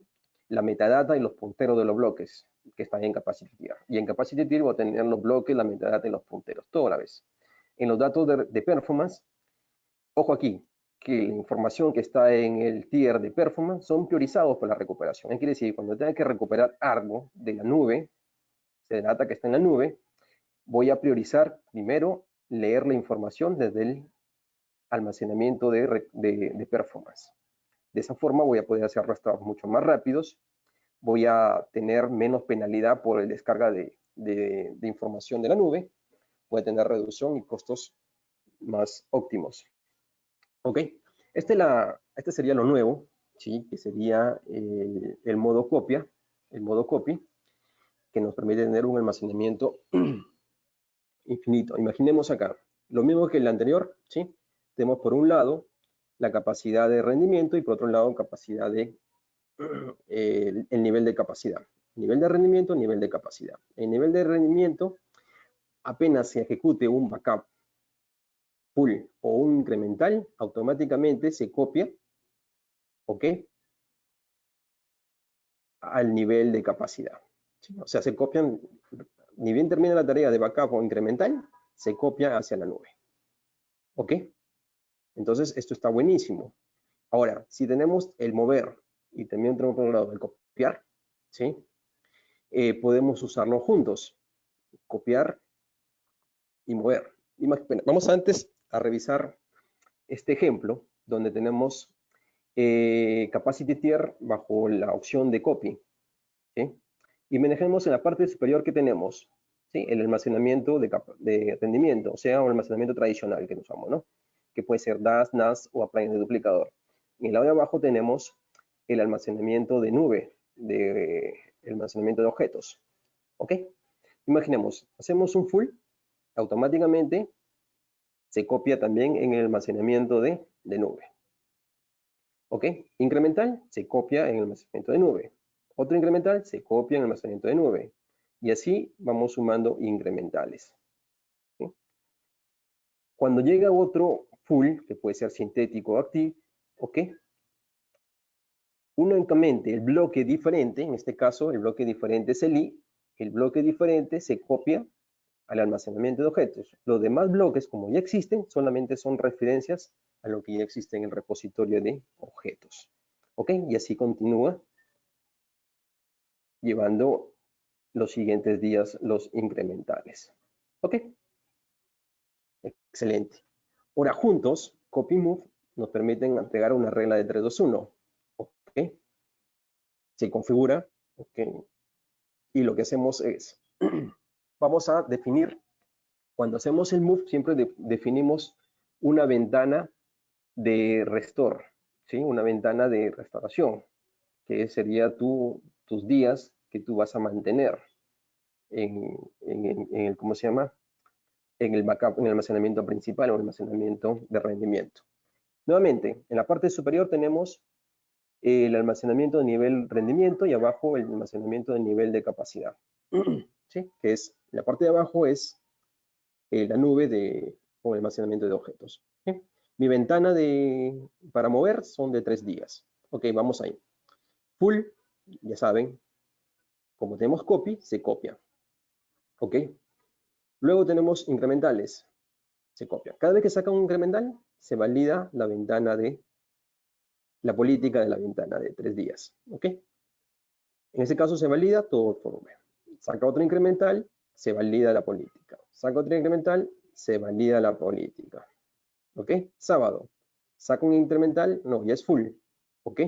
la metadata y los punteros de los bloques que están en Capacity Tier. Y en Capacity Tier voy a tener los bloques, la metadata y los punteros, todo a la vez. En los datos de performance, ojo aquí, que la información que está en el tier de performance son priorizados por la recuperación. ¿Qué quiere decir? Cuando tenga que recuperar algo de la nube, de data que está en la nube, voy a priorizar primero leer la información desde el almacenamiento de performance. De esa forma voy a poder hacer arrastrados mucho más rápidos, voy a tener menos penalidad por el descarga de información de la nube, voy a tener reducción y costos más óptimos. ¿Ok? Este sería lo nuevo, ¿sí? Que sería el modo copia, que nos permite tener un almacenamiento infinito. Imaginemos acá, lo mismo que el anterior, ¿sí? Tenemos por un lado la capacidad de rendimiento y por otro lado capacidad de el nivel de capacidad. Nivel de rendimiento, nivel de capacidad. El nivel de rendimiento, apenas se ejecute un backup full o un incremental, automáticamente se copia, ¿ok? Al nivel de capacidad. ¿Sí? O sea, se copian, ni bien termina la tarea de backup o incremental, se copia hacia la nube. ¿Ok? Entonces, esto está buenísimo. Ahora, si tenemos el mover y también tenemos por un lado el copiar, ¿sí? Podemos usarlo juntos. Copiar y mover. Vamos antes a revisar este ejemplo donde tenemos Capacity Tier bajo la opción de copy, ¿sí? Y manejemos en la parte superior que tenemos, ¿sí? El almacenamiento de rendimiento, o sea, un almacenamiento tradicional que usamos, ¿no? Que puede ser DAS, NAS o appliance de duplicador. En el lado de abajo tenemos el almacenamiento de nube, el almacenamiento de objetos, ¿ok? Imaginemos, hacemos un full, automáticamente se copia también en el almacenamiento de nube. ¿Ok? Incremental se copia en el almacenamiento de nube. Otro incremental se copia en el almacenamiento de nube. Y así vamos sumando incrementales. ¿Sí? Cuando llega otro full, que puede ser sintético o active, ¿ok? Únicamente el bloque diferente, en este caso el bloque diferente es el I, el bloque diferente se copia al almacenamiento de objetos. Los demás bloques, como ya existen, solamente son referencias a lo que ya existe en el repositorio de objetos. ¿Ok? Y así continúa llevando los siguientes días los incrementales. ¿Ok? Excelente. Ahora, juntos, copy y move nos permiten entregar una regla de 3-2-1. ¿Ok? Se configura. ¿Ok? Y lo que hacemos es, vamos a definir, cuando hacemos el move, siempre definimos una ventana de restore, ¿sí? Una ventana de restauración, que sería tus días que tú vas a mantener en el, ¿cómo se llama? En el backup, en el almacenamiento principal o el almacenamiento de rendimiento. Nuevamente, en la parte superior tenemos el almacenamiento de nivel rendimiento y abajo el almacenamiento de nivel de capacidad. ¿Sí? Que es, la parte de abajo es la nube con el almacenamiento de objetos. ¿Sí? Mi ventana para mover son de 3 días. Ok, vamos ahí. Full, ya saben, como tenemos copy, se copia. Ok. Luego tenemos incrementales, se copia. Cada vez que saca un incremental, se valida la ventana la política de la ventana de 3 días. Ok. En ese caso se valida todo por V. Saca otro incremental, se valida la política. Saca otro incremental, se valida la política. ¿Ok? Sábado. Saca un incremental, no, ya es full. ¿Ok?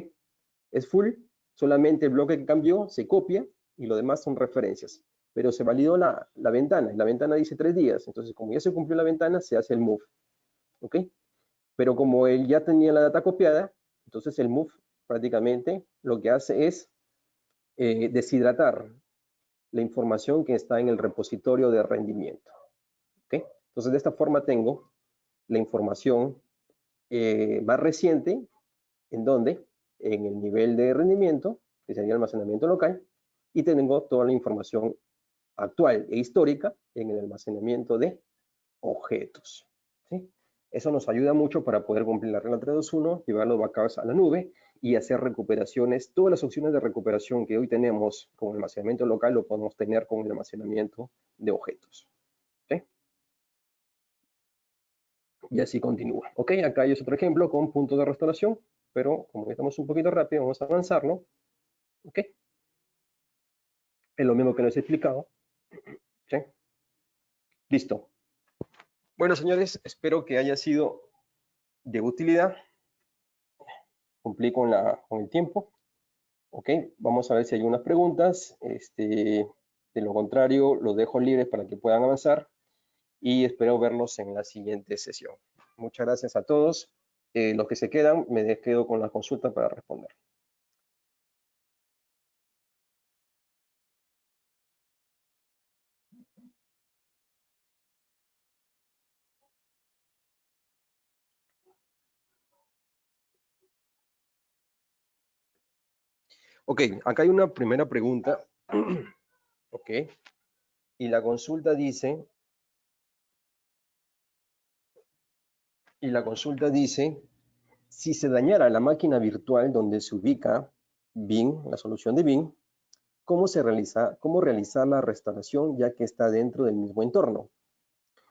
Es full, solamente el bloque que cambió se copia y lo demás son referencias. Pero se validó la ventana. La ventana dice 3 días. Entonces, como ya se cumplió la ventana, se hace el move. ¿Ok? Pero como él ya tenía la data copiada, entonces el move prácticamente lo que hace es deshidratar la información que está en el repositorio de rendimiento. ¿Okay? Entonces, de esta forma tengo la información más reciente, en donde, en el nivel de rendimiento, que sería almacenamiento local, y tengo toda la información actual e histórica en el almacenamiento de objetos. ¿Sí? Eso nos ayuda mucho para poder cumplir la regla 321, llevar los backups a la nube y hacer recuperaciones. Todas las opciones de recuperación que hoy tenemos con almacenamiento local lo podemos tener con el almacenamiento de objetos. ¿Sí? Y así continúa. Ok, acá hay otro ejemplo con puntos de restauración, pero como estamos un poquito rápido, vamos a avanzarlo. Ok. Es lo mismo que les he explicado. ¿Sí? Listo. Bueno, señores, espero que haya sido de utilidad. Cumplí con el tiempo. Ok, vamos a ver si hay unas preguntas. De lo contrario, los dejo libres para que puedan avanzar y espero verlos en la siguiente sesión. Muchas gracias a todos. Los que se quedan, me quedo con la consulta para responder. Ok, acá hay una primera pregunta. Ok, y la consulta dice, si se dañara la máquina virtual donde se ubica BIM, la solución de BIM, ¿cómo realizar la restauración ya que está dentro del mismo entorno?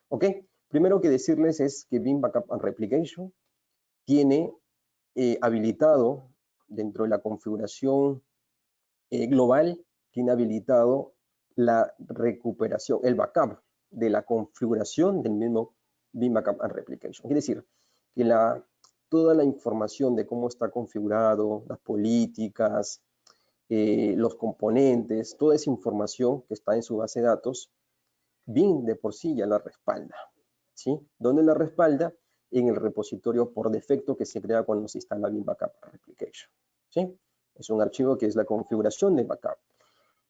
Ok, primero que decirles es que BIM Backup and Replication tiene habilitado dentro de la configuración global, tiene habilitado la recuperación, el backup de la configuración del mismo BIM Backup and Replication. Quiere decir que toda la información de cómo está configurado, las políticas, los componentes, toda esa información que está en su base de datos, BIM de por sí ya la respalda. ¿Sí? ¿Dónde la respalda? En el repositorio por defecto que se crea cuando se instala BIM Backup Replication. ¿Sí? Es un archivo que es la configuración de backup.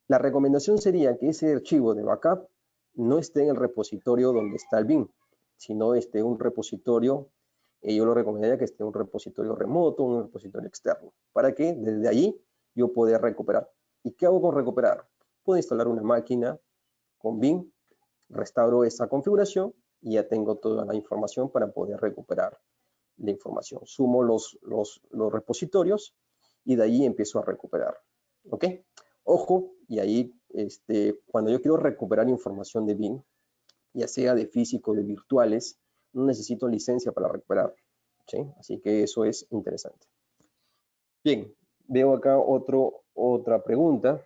La recomendación sería que ese archivo de backup no esté en el repositorio donde está el BIM, sino esté en un repositorio, yo lo recomendaría que esté en un repositorio remoto, un repositorio externo, para que desde allí yo pueda recuperar. ¿Y qué hago con recuperar? Puedo instalar una máquina con BIM, restauro esa configuración y ya tengo toda la información para poder recuperar la información. Sumo los repositorios y de ahí empiezo a recuperar. ¿Ok? Ojo, y ahí cuando yo quiero recuperar información de BIM, ya sea de físico o de virtuales, no necesito licencia para recuperar, ¿sí? Así que eso es interesante. Bien, veo acá otra pregunta.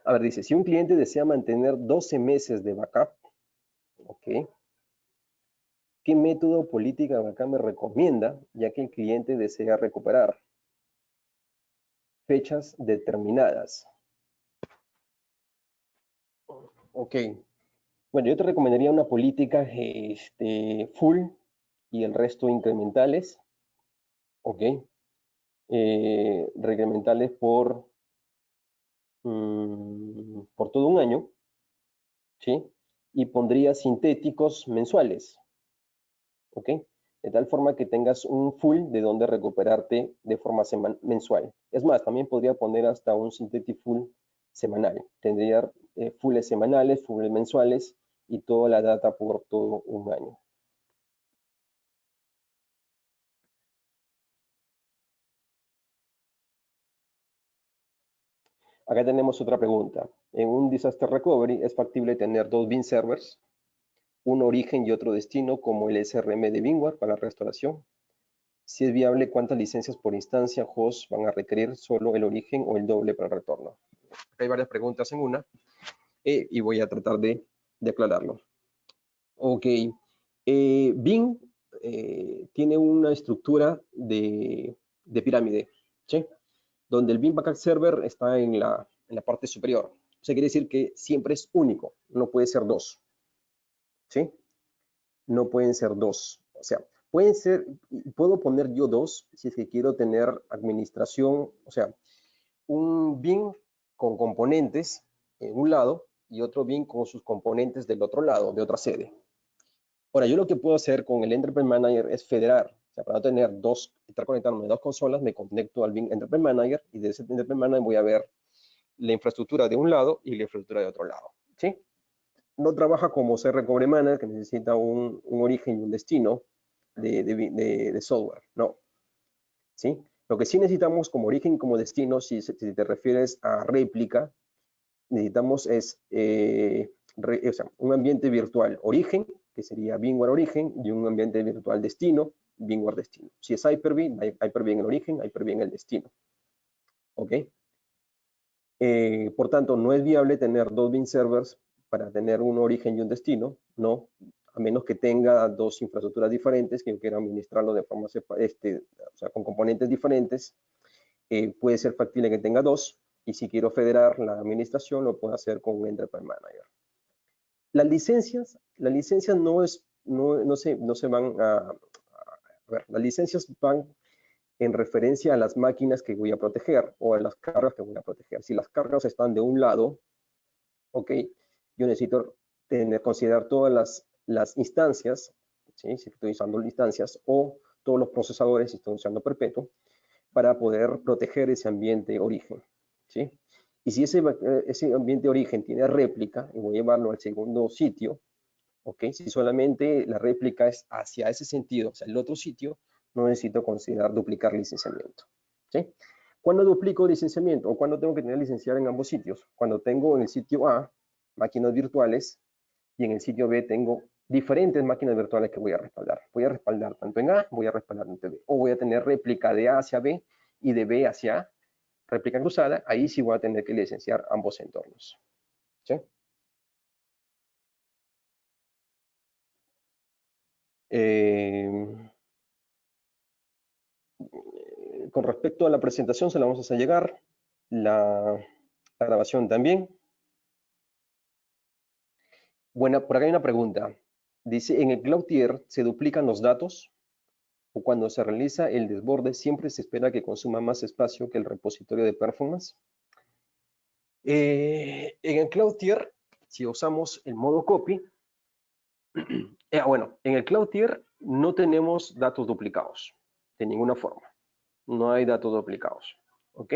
A ver, dice, si un cliente desea mantener 12 meses de backup, ok, ¿qué método o política de backup me recomienda, ya que el cliente desea recuperar fechas determinadas? Ok, bueno, yo te recomendaría una política full y el resto incrementales, ok, incrementales por todo un año, ¿sí? Y pondría sintéticos mensuales, ¿ok? De tal forma que tengas un full de donde recuperarte de forma mensual. Es más, también podría poner hasta un synthetic full semanal. Tendría fulls semanales, fulls mensuales y toda la data por todo un año. Acá tenemos otra pregunta. En un disaster recovery es factible tener dos bin servers, un origen y otro destino, como el SRM de VMware para restauración. Si es viable, ¿cuántas licencias por instancia host van a requerir? ¿Solo el origen o el doble para el retorno? Hay varias preguntas en una y voy a tratar de aclararlo. Ok, Bin tiene una estructura de pirámide, ¿sí? Donde el Bin Backup Server está en la parte superior. O sea, quiere decir que siempre es único, no puede ser dos, ¿sí? No pueden ser dos. O sea, pueden ser, puedo poner yo dos si es que quiero tener administración, o sea, un bin con componentes en un lado y otro bin con sus componentes del otro lado, de otra sede. Ahora, yo lo que puedo hacer con el Enterprise Manager es federar. O sea, para no tener estar conectándome a dos consolas, me conecto al bin Enterprise Manager y de ese Enterprise Manager voy a ver la infraestructura de un lado y la infraestructura de otro lado, ¿sí? No trabaja como CR Recovery Manager, que necesita un origen y un destino de software, no, ¿sí? Lo que sí necesitamos como origen y como destino, si te refieres a réplica, necesitamos o sea, un ambiente virtual origen, que sería VMware origen, y un ambiente virtual destino, VMware destino. Si es Hyper-V, Hyper-V en el origen, Hyper-V en el destino. ¿Ok? Por tanto, no es viable tener dos bin servers para tener un origen y un destino, no, a menos que tenga dos infraestructuras diferentes, que yo quiera administrarlo de forma, o sea, con componentes diferentes. Puede ser factible que tenga dos, y si quiero federar la administración, lo puedo hacer con un Enterprise Manager. Las licencias no se van a ver, las licencias van en referencia a las máquinas que voy a proteger o a las cargas que voy a proteger. Si las cargas están de un lado, ok, yo necesito considerar todas las instancias, ¿sí? Si estoy usando instancias o todos los procesadores si estoy usando perpetuo, para poder proteger ese ambiente origen, ¿sí? Y si ese ambiente origen tiene réplica y voy a llevarlo al segundo sitio, ¿ok? Si solamente la réplica es hacia ese sentido, o sea, el otro sitio, no necesito considerar duplicar licenciamiento, ¿sí? ¿Cuándo duplico licenciamiento o cuándo tengo que tener licenciar en ambos sitios? Cuando tengo en el sitio A máquinas virtuales y en el sitio B tengo diferentes máquinas virtuales que voy a respaldar. Voy a respaldar tanto en A, voy a respaldar tanto en B. O voy a tener réplica de A hacia B y de B hacia A, réplica cruzada, ahí sí voy a tener que licenciar ambos entornos, ¿sí? Con respecto a la presentación, se la vamos a hacer llegar, la grabación también. Bueno, por acá hay una pregunta. Dice, ¿en el Cloud Tier se duplican los datos? ¿O cuando se realiza el desborde siempre se espera que consuma más espacio que el repositorio de performance? En el Cloud Tier, si usamos el modo copy, bueno, en el Cloud Tier no tenemos datos duplicados, de ninguna forma. No hay datos duplicados, ¿ok?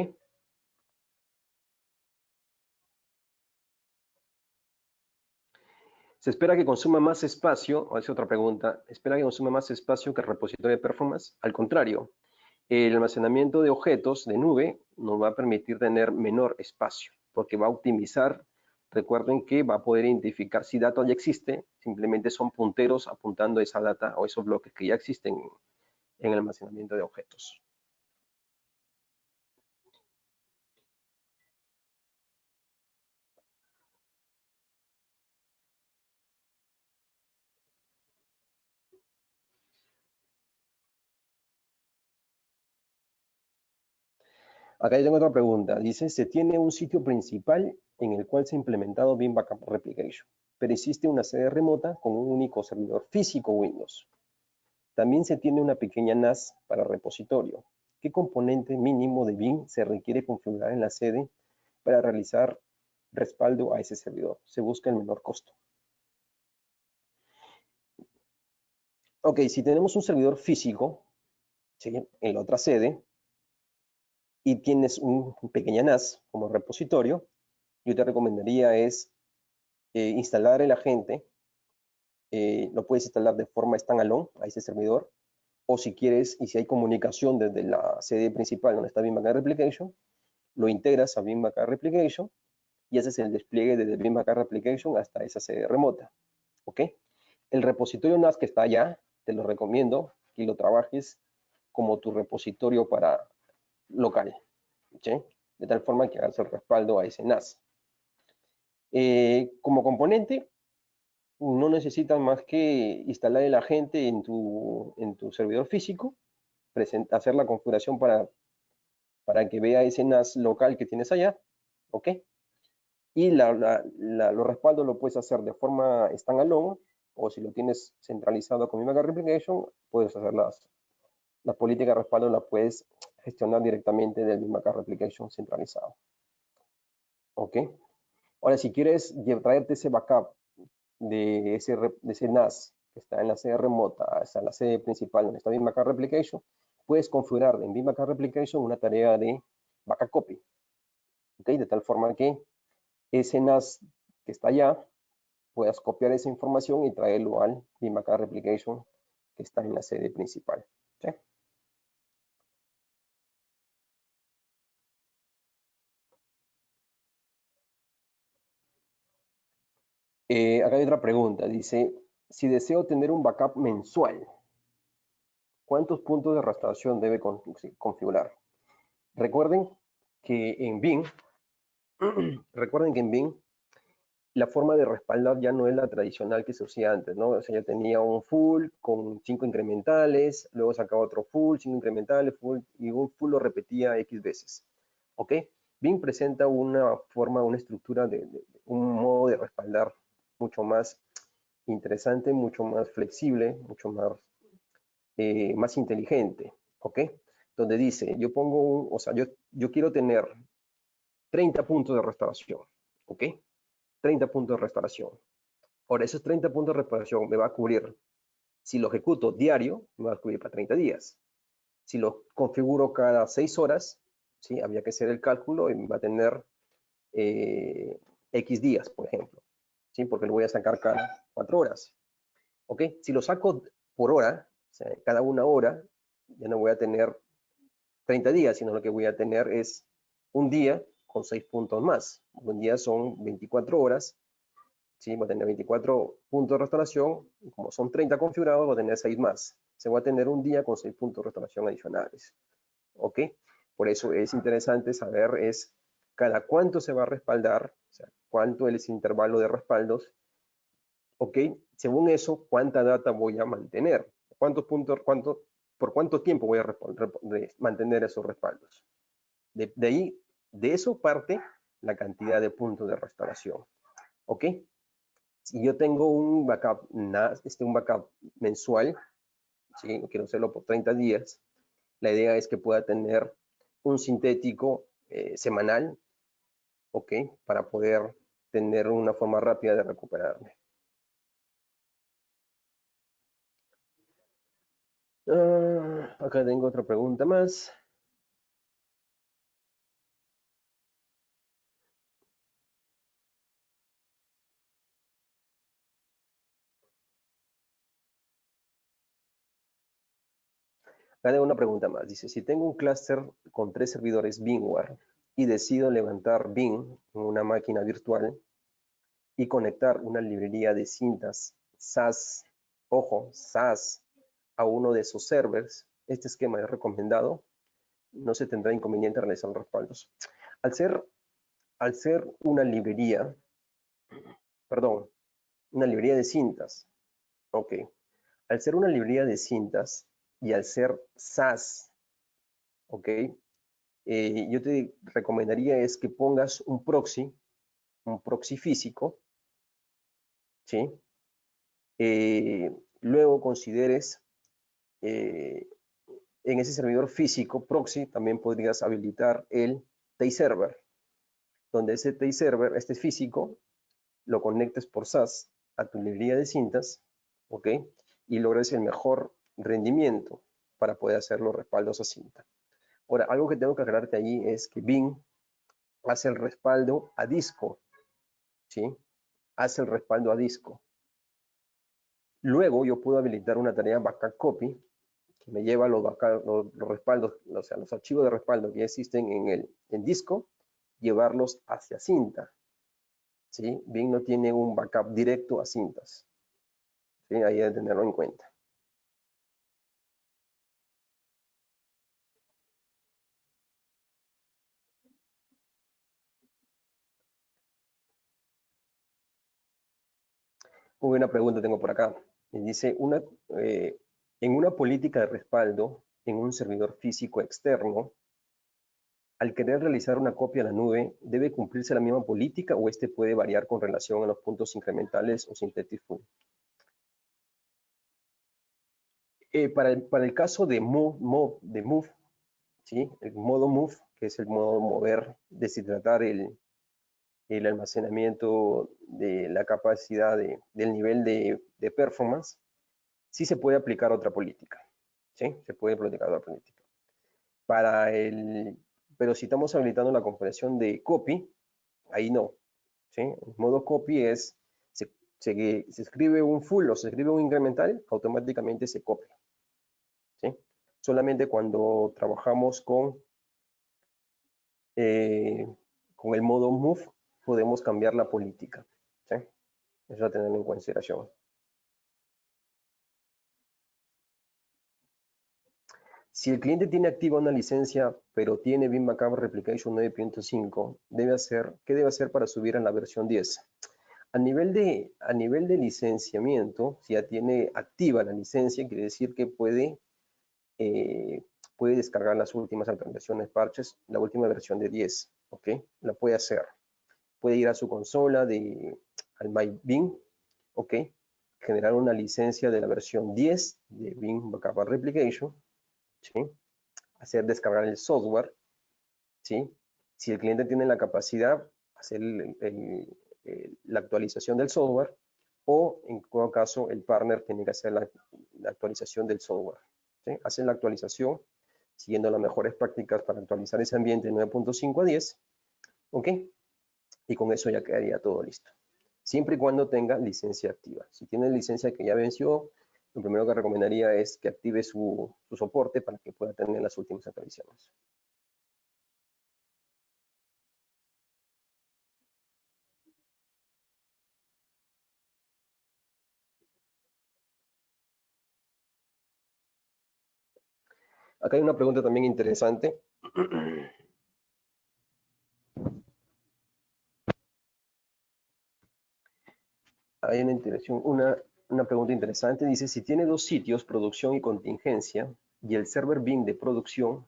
Se espera que consuma más espacio, o es otra pregunta, espera que consuma más espacio que el repositorio de performance. Al contrario, el almacenamiento de objetos de nube nos va a permitir tener menor espacio, porque va a optimizar. Recuerden que va a poder identificar si data ya existe, simplemente son punteros apuntando a esa data o esos bloques que ya existen en el almacenamiento de objetos. Acá tengo otra pregunta. Dice, se tiene un sitio principal en el cual se ha implementado Beam Backup Replication, pero existe una sede remota con un único servidor físico Windows. También se tiene una pequeña NAS para repositorio. ¿Qué componente mínimo de Beam se requiere configurar en la sede para realizar respaldo a ese servidor? Se busca el menor costo. Ok, si tenemos un servidor físico, ¿sí?, en la otra sede, y tienes un pequeña NAS como repositorio, yo te recomendaría es instalar el agente. Lo puedes instalar de forma standalone a ese servidor, o si quieres, y si hay comunicación desde la sede principal donde está Beam Backup Replication, lo integras a Beam Backup Replication y haces el despliegue desde Beam Backup Replication hasta esa sede remota. ¿Ok? El repositorio NAS que está allá, te lo recomiendo que lo trabajes como tu repositorio para local, ¿sí?, de tal forma que hagas el respaldo a ese NAS. Como componente, no necesitas más que instalar el agente en tu servidor físico, hacer la configuración para que vea ese NAS local que tienes allá, ¿ok? Y los respaldos lo puedes hacer de forma standalone, o si lo tienes centralizado con Backup Replication, puedes hacer la política de respaldo, la puedes gestionar directamente del Backup Replication centralizado, ¿ok? Ahora, si quieres traerte ese backup de ese NAS que está en la sede remota hasta la sede principal donde está Beam Backup Replication, puedes configurar en Beam Backup Replication una tarea de backup copy, ¿ok? De tal forma que ese NAS que está allá puedas copiar esa información y traerlo al Beam Backup Replication que está en la sede principal, ¿sí? Acá hay otra pregunta, dice, si deseo tener un backup mensual, ¿cuántos puntos de restauración debe configurar? Recuerden que en Beam, la forma de respaldar ya no es la tradicional que se hacía antes, ¿no? O sea, ya tenía un full con 5 incrementales, luego sacaba otro full, 5 incrementales, full, y un full lo repetía X veces, ¿ok? Beam presenta una forma, una estructura un modo de respaldar mucho más interesante, mucho más flexible, mucho más inteligente, ¿ok? Donde dice, yo pongo, o sea, yo quiero tener 30 puntos de restauración, ¿ok? 30 puntos de restauración. Ahora, esos 30 puntos de restauración me va a cubrir, si lo ejecuto diario, me va a cubrir para 30 días. Si lo configuro cada 6 horas, ¿sí?, había que hacer el cálculo y me va a tener X días, por ejemplo, ¿sí?, porque lo voy a sacar cada 4 horas. ¿Ok? Si lo saco por hora, o sea, cada una hora, ya no voy a tener 30 días, sino lo que voy a tener es un día con 6 puntos más. Un día son 24 horas, ¿sí? Voy a tener 24 puntos de restauración, y como son 30 configurados, voy a tener 6 más. Se va a tener un día con 6 puntos de restauración adicionales. ¿Ok? Por eso es interesante saber es cada cuánto se va a respaldar, o sea, cuánto es el intervalo de respaldos, ¿ok? Según eso, ¿cuánta data voy a mantener? ¿Cuántos puntos, por cuánto tiempo voy a mantener esos respaldos? De ahí, de eso parte la cantidad de puntos de restauración, ¿ok? Si yo tengo un backup, un backup mensual, ¿sí?, quiero hacerlo por 30 días, la idea es que pueda tener un sintético semanal, ¿ok?, para poder tener una forma rápida de recuperarme. Acá tengo otra pregunta más. Acá una pregunta más. Dice, si tengo un clúster con 3 servidores VMware y decido levantar Vim en una máquina virtual y conectar una librería de cintas SAS, ojo, SAS, a uno de esos servers, este esquema es recomendado. No se tendrá inconveniente realizar los respaldos. Al ser una librería, perdón, una librería de cintas, ok. Al ser una librería de cintas y al ser SAS, ok, yo te recomendaría es que pongas un proxy físico, ¿sí? Luego consideres en ese servidor físico proxy también podrías habilitar el TI-Server, donde ese TI-Server, este físico, lo conectes por SAS a tu librería de cintas, ¿ok? Y logres el mejor rendimiento para poder hacer los respaldos a cinta. Ahora, algo que tengo que aclararte allí es que Vim hace el respaldo a disco, ¿sí? Hace el respaldo a disco. Luego yo puedo habilitar una tarea backup copy que me lleva los respaldos, o sea, los archivos de respaldo que ya existen en disco, llevarlos hacia cinta, ¿sí? Vim no tiene un backup directo a cintas, ¿sí? Ahí hay que tenerlo en cuenta. Muy buena pregunta tengo por acá. Me dice, en una política de respaldo en un servidor físico externo, al querer realizar una copia a la nube, ¿debe cumplirse la misma política o este puede variar con relación a los puntos incrementales o synthetic full? Para el caso de move, ¿sí? El modo move, que es el modo mover, deshidratar el almacenamiento de la capacidad del nivel de performance, sí se puede aplicar otra política, ¿sí? Se puede aplicar otra política. Pero si estamos habilitando la compresión de copy, ahí no, ¿sí? El modo copy es, se escribe un full o se escribe un incremental, automáticamente se copia, ¿sí? Solamente cuando trabajamos con el modo move, podemos cambiar la política, ¿sí? Eso a tener en consideración. Si el cliente tiene activa una licencia, pero tiene Vim Backup Replication 9.5, ¿qué debe hacer para subir a la versión 10? A nivel de licenciamiento, si ya tiene activa la licencia, quiere decir que puede descargar las últimas actualizaciones, parches, la última versión de 10, ¿ok? La puede hacer. Puede ir a su consola, al MyVim, ¿ok? Generar una licencia de la versión 10 de Vim Backup Replication, ¿sí? Hacer descargar el software, ¿sí? Si el cliente tiene la capacidad, hacer la actualización del software, o en todo caso el partner tiene que hacer la actualización del software, ¿sí? Hacen la actualización siguiendo las mejores prácticas para actualizar ese ambiente 9.5 a 10, ¿ok? Y con eso ya quedaría todo listo. Siempre y cuando tenga licencia activa. Si tiene licencia que ya venció, lo primero que recomendaría es que active su soporte para que pueda tener las últimas actualizaciones. Acá hay una pregunta también interesante. Hay una pregunta interesante. Dice, si tiene dos sitios, producción y contingencia, y el server Vim de producción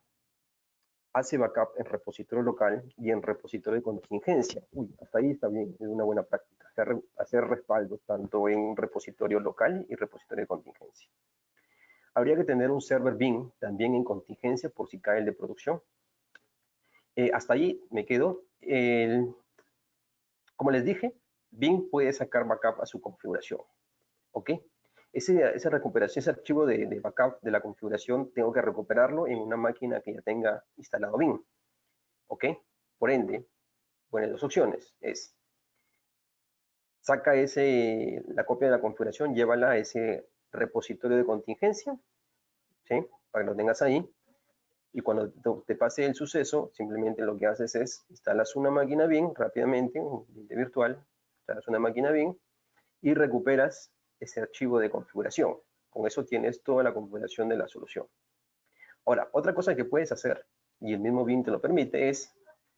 hace backup en repositorio local y en repositorio de contingencia. Uy, hasta ahí está bien, es una buena práctica. Hacer respaldos tanto en repositorio local y repositorio de contingencia. Habría que tener un server Vim también en contingencia por si cae el de producción. Hasta allí me quedo. Como les dije, Vim puede sacar backup a su configuración. ¿Ok? Esa recuperación, ese archivo de backup de la configuración, tengo que recuperarlo en una máquina que ya tenga instalado Vim. ¿Ok? Por ende, bueno, dos opciones es, saca la copia de la configuración, llévala a ese repositorio de contingencia, ¿sí? para que lo tengas ahí. Y cuando te pase el suceso, simplemente lo que haces es instalas una máquina BIM rápidamente, un cliente virtual, instalas una máquina BIM y recuperas ese archivo de configuración. Con eso tienes toda la configuración de la solución. Ahora, otra cosa que puedes hacer, y el mismo BIM te lo permite, es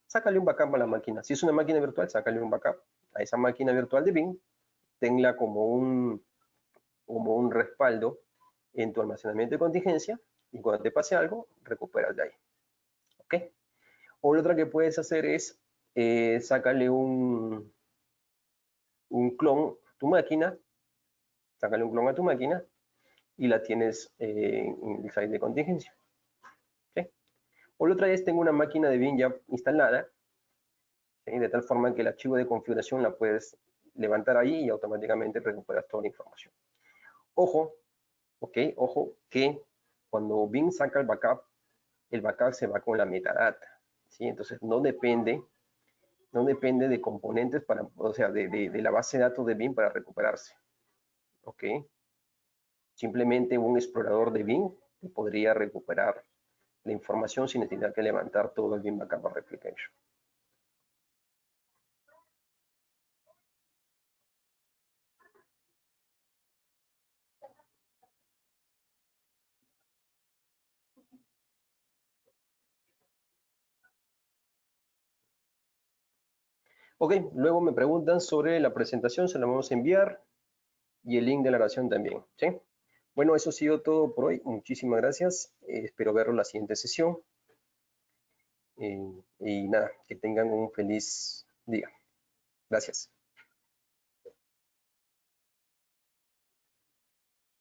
sácale un backup a la máquina. Si es una máquina virtual, sácale un backup a esa máquina virtual de BIM, tenla como un respaldo en tu almacenamiento de contingencia, y cuando te pase algo, recuperas de ahí. ¿Ok? O la otra que puedes hacer es sácale un clon a tu máquina, sácale un clon a tu máquina y la tienes en el site de contingencia. ¿Sí? O la otra vez tengo una máquina de BIM ya instalada, ¿sí? De tal forma que el archivo de configuración la puedes levantar ahí y automáticamente recuperas toda la información. Ojo, ¿ok? Ojo que cuando BIM saca el backup se va con la metadata, ¿sí? Entonces no depende de componentes para, o sea, de la base de datos de BIM para recuperarse, ¿ok? Simplemente un explorador de BIM podría recuperar la información sin necesidad de levantar todo el BIM Backup Replication. Ok, luego me preguntan sobre la presentación, se la vamos a enviar y el link de la grabación también, ¿sí? Bueno, eso ha sido todo por hoy. Muchísimas gracias. Espero verlo en la siguiente sesión. Y nada, que tengan un feliz día. Gracias.